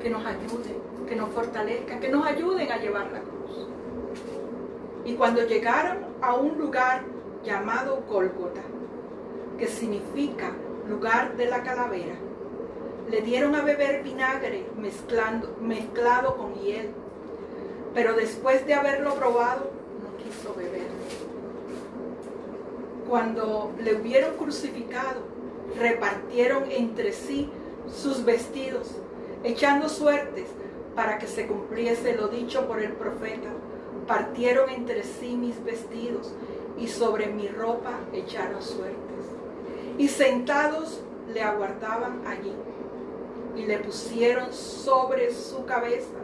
que nos ayuden, que nos fortalezcan, que nos ayuden a llevar la cruz. Y cuando llegaron a un lugar llamado Gólgota, que significa lugar de la calavera, le dieron a beber vinagre mezclado con hiel, pero después de haberlo probado, no quiso beber. Cuando le hubieron crucificado, repartieron entre sí sus vestidos, echando suertes para que se cumpliese lo dicho por el profeta. Partieron entre sí mis vestidos y sobre mi ropa echaron suertes. Y sentados le aguardaban allí y le pusieron sobre su cabeza: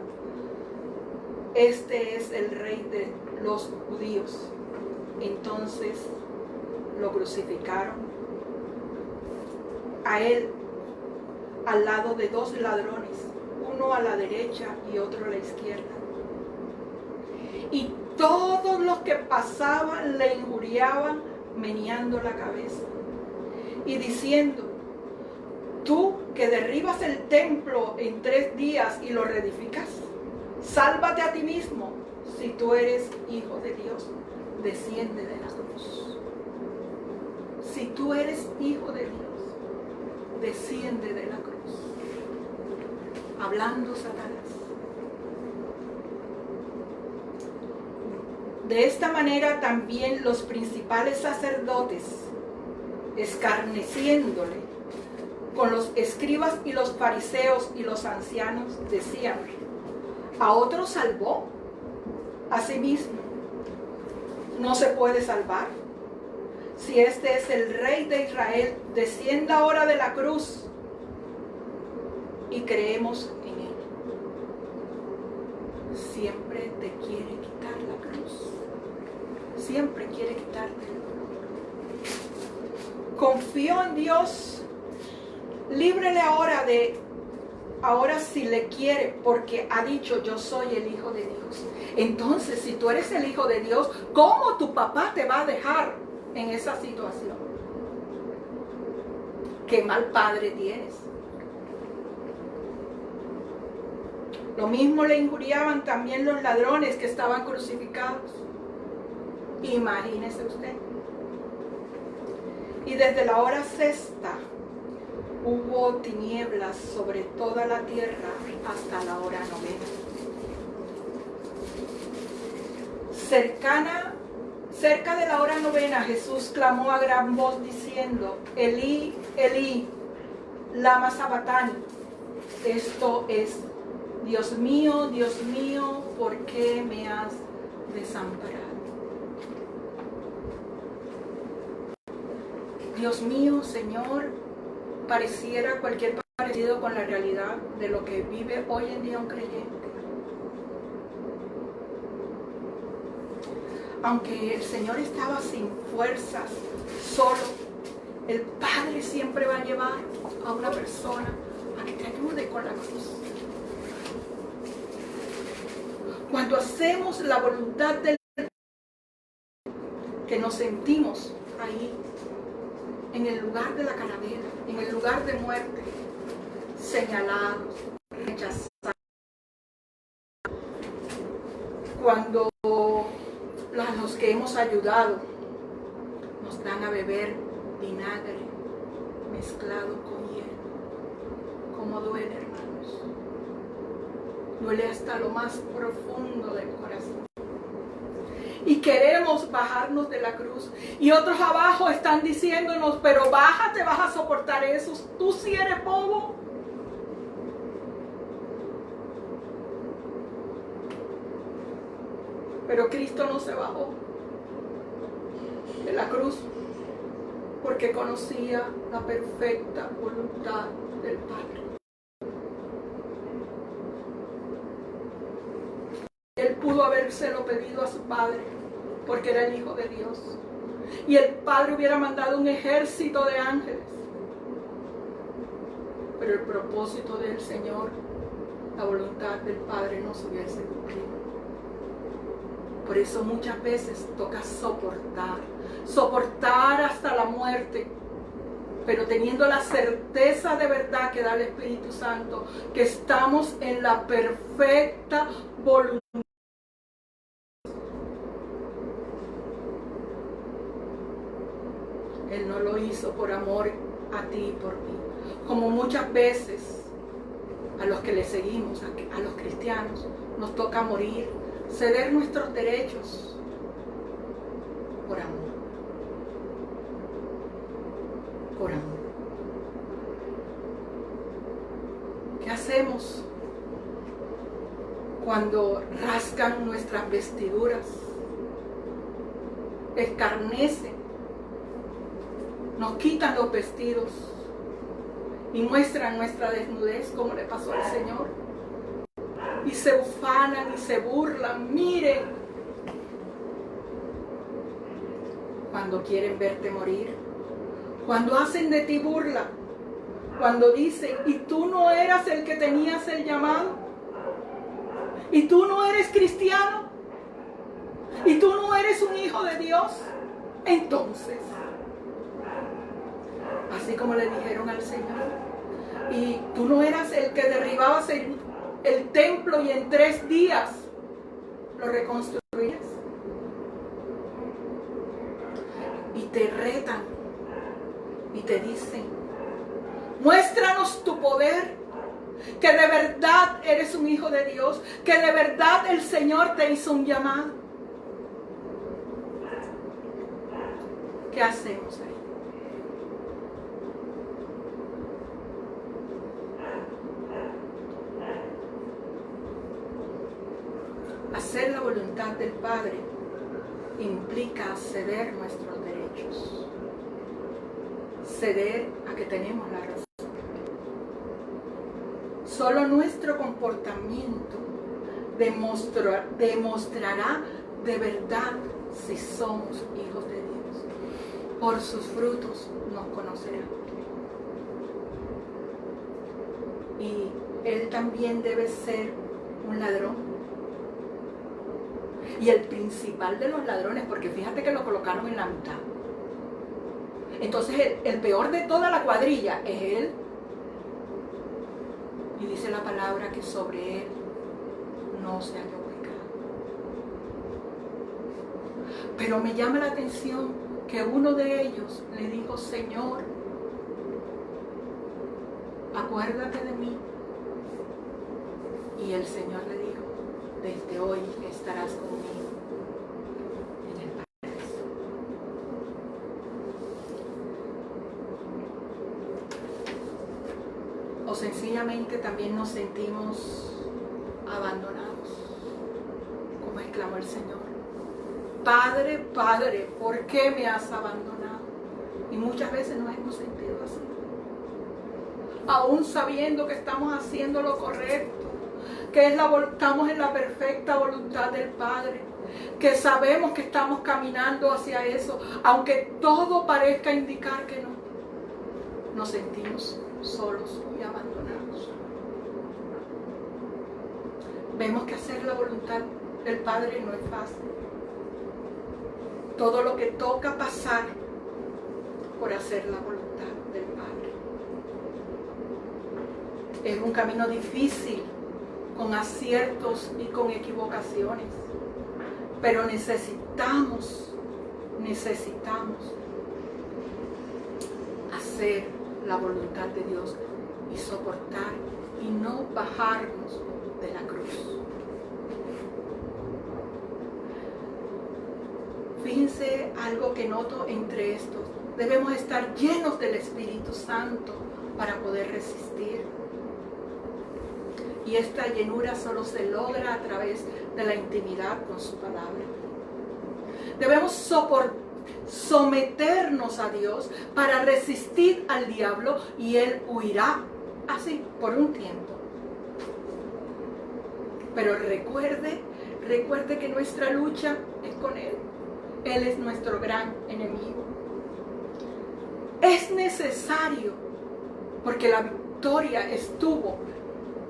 este es el rey de los judíos. Entonces lo crucificaron a él al lado de dos ladrones, uno a la derecha y otro a la izquierda. Y todos los que pasaban le injuriaban, meneando la cabeza y diciendo: tú que derribas el templo en 3 días y lo reedificas, sálvate a ti mismo. Si tú eres hijo de Dios, desciende de la cruz. Si tú eres hijo de Dios, desciende de la cruz. Hablando Satanás. De esta manera también los principales sacerdotes, escarneciéndole con los escribas y los fariseos y los ancianos, decían: ¿a otro salvó? A sí mismo no se puede salvar. Si este es el Rey de Israel, descienda ahora de la cruz y creemos en Él. Siempre te quiere quitar la cruz. Siempre quiere quitarte el dolor. Confío en Dios. Líbrele ahora si le quiere, porque ha dicho: yo soy el Hijo de Dios. Entonces, si tú eres el Hijo de Dios, ¿cómo tu papá te va a dejar en esa situación? Qué mal padre tienes. Lo mismo le injuriaban también los ladrones que estaban crucificados. Imagínese usted. Y desde la hora sexta hubo tinieblas sobre toda la tierra hasta la hora 9. Cerca de la hora 9, Jesús clamó a gran voz diciendo: Elí, Elí, lama sabactani. Esto es: Dios mío, ¿por qué me has desamparado? Dios mío, Señor, pareciera cualquier parecido con la realidad de lo que vive hoy en día un creyente. Aunque el Señor estaba sin fuerzas, solo, el Padre siempre va a llevar a una persona a que te ayude con la cruz. Cuando hacemos la voluntad del Padre, que nos sentimos ahí, en el lugar de la calavera, en el lugar de muerte, señalados, rechazados. Cuando los que hemos ayudado nos dan a beber vinagre mezclado con hiel. ¿Cómo duele, hermanos? Duele hasta lo más profundo del corazón. Y queremos bajarnos de la cruz. Y otros abajo están diciéndonos, pero bájate, vas a soportar eso. Tú sí eres bobo. Pero Cristo no se bajó de la cruz porque conocía la perfecta voluntad del Padre. Él pudo habérselo pedido a su Padre porque era el Hijo de Dios. Y el Padre hubiera mandado un ejército de ángeles. Pero el propósito del Señor, la voluntad del Padre no se hubiese cumplido. Por eso muchas veces toca soportar hasta la muerte, pero teniendo la certeza de verdad que da el Espíritu Santo, que estamos en la perfecta voluntad. Él no lo hizo por amor a ti y por mí, como muchas veces a los que le seguimos, a los cristianos, nos toca morir, ceder nuestros derechos por amor. Por amor. ¿Qué hacemos cuando rasgan nuestras vestiduras, escarnecen, nos quitan los vestidos y muestran nuestra desnudez como le pasó al Señor? Y se ufanan y se burlan. Miren, cuando quieren verte morir, cuando hacen de ti burla, cuando dicen, y tú no eras el que tenías el llamado, y tú no eres cristiano, y tú no eres un hijo de Dios, entonces, así como le dijeron al Señor, y tú no eras el que derribabas el templo y en 3 días lo reconstruías. Y te retan y te dicen, muéstranos tu poder, que de verdad eres un hijo de Dios, que de verdad el Señor te hizo un llamado. ¿Qué hacemos ahí? Hacer la voluntad del Padre implica ceder nuestros derechos, ceder a que tenemos la razón. Solo nuestro comportamiento demostrará de verdad si somos hijos de Dios. Por sus frutos nos conocerán. Y Él también debe ser un ladrón. Y el principal de los ladrones, porque fíjate que lo colocaron en la mitad. Entonces el peor de toda la cuadrilla es él. Y dice la palabra que sobre él no se halló pecado. Pero me llama la atención que uno de ellos le dijo, Señor, acuérdate de mí. Y el Señor le dijo, desde hoy estarás conmigo en el paraíso. O sencillamente también nos sentimos abandonados, como exclamó el Señor. Padre, Padre, ¿por qué me has abandonado? Y muchas veces nos hemos sentido así. Aún sabiendo que estamos haciendo lo correcto, que estamos en la perfecta voluntad del Padre, que sabemos que estamos caminando hacia eso, aunque todo parezca indicar que no, nos sentimos solos y abandonados. Vemos que hacer la voluntad del Padre no es fácil. Todo lo que toca pasar por hacer la voluntad del Padre. Es un camino difícil, con aciertos y con equivocaciones, pero necesitamos hacer la voluntad de Dios y soportar y no bajarnos de la cruz. Fíjense algo que noto entre estos. Debemos estar llenos del Espíritu Santo para poder resistir. Y esta llenura solo se logra a través de la intimidad con su palabra. Debemos someternos a Dios para resistir al diablo y Él huirá así por un tiempo. Pero recuerde que nuestra lucha es con Él. Él es nuestro gran enemigo. Es necesario, porque la victoria estuvo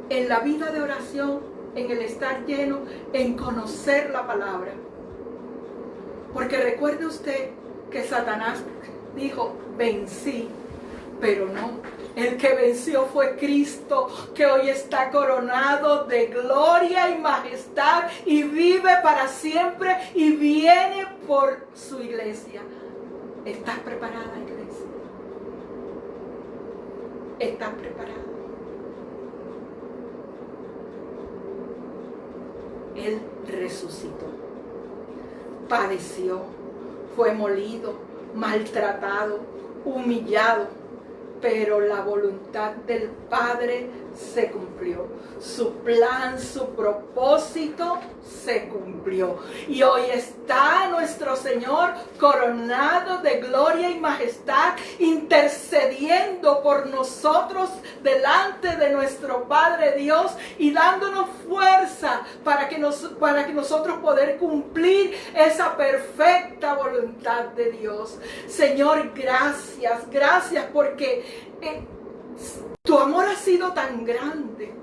en la vida de oración, en el estar lleno, en conocer la palabra. Porque recuerde usted que Satanás dijo, vencí, pero no. El que venció fue Cristo, que hoy está coronado de gloria y majestad y vive para siempre y viene por su iglesia. ¿Estás preparada, iglesia? ¿Estás preparada? Él resucitó, padeció, fue molido, maltratado, humillado, pero la voluntad del Padre se cumplió. Su plan, su propósito se cumplió. Y hoy está nuestro Señor coronado de gloria y majestad, intercediendo por nosotros delante de nuestro Padre Dios y dándonos fuerza para que nosotros poder cumplir esa perfecta voluntad de Dios. Señor, gracias porque tu amor ha sido tan grande,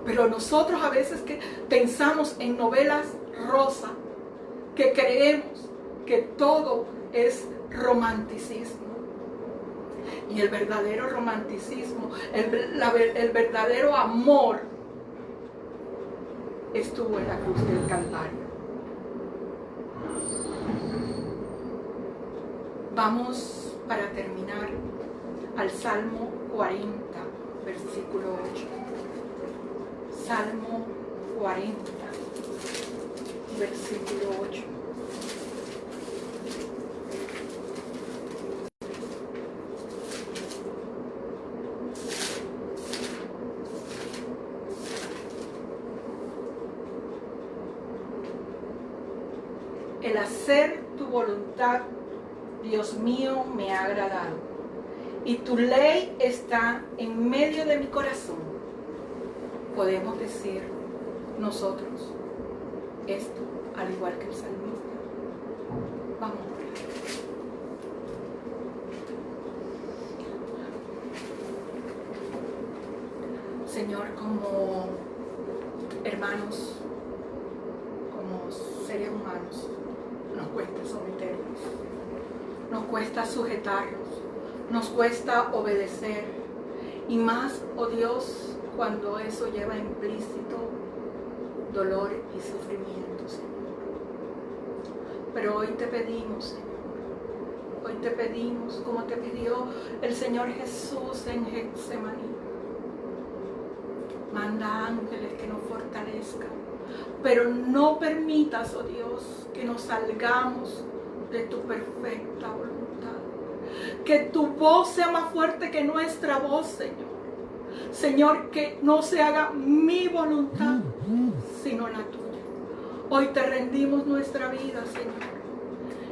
pero nosotros a veces que pensamos en novelas rosas, que creemos que todo es romanticismo. Y el verdadero romanticismo, el verdadero amor estuvo en la cruz del Calvario. Vamos para terminar al Salmo 40, versículo 8. Salmo 40, versículo 8. El hacer tu voluntad, Dios mío, me ha agradado. Y tu ley está en medio de mi corazón. Podemos decir nosotros esto, al igual que el salmista. Vamos a orar. Señor, como hermanos, como seres humanos, nos cuesta someternos, nos cuesta sujetarnos, nos cuesta obedecer, y más, oh Dios, cuando eso lleva implícito dolor y sufrimiento, Señor. Pero hoy te pedimos, Señor, hoy te pedimos, como te pidió el Señor Jesús en Getsemaní, manda ángeles que nos fortalezcan, pero no permitas, oh Dios, que nos salgamos de tu perfecta voluntad. Que tu voz sea más fuerte que nuestra voz, Señor. Señor, que no se haga mi voluntad, sino la tuya. Hoy te rendimos nuestra vida, Señor.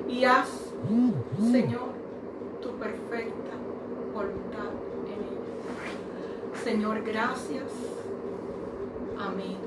Y haz, Señor, tu perfecta voluntad en ella. Señor, gracias. Amén.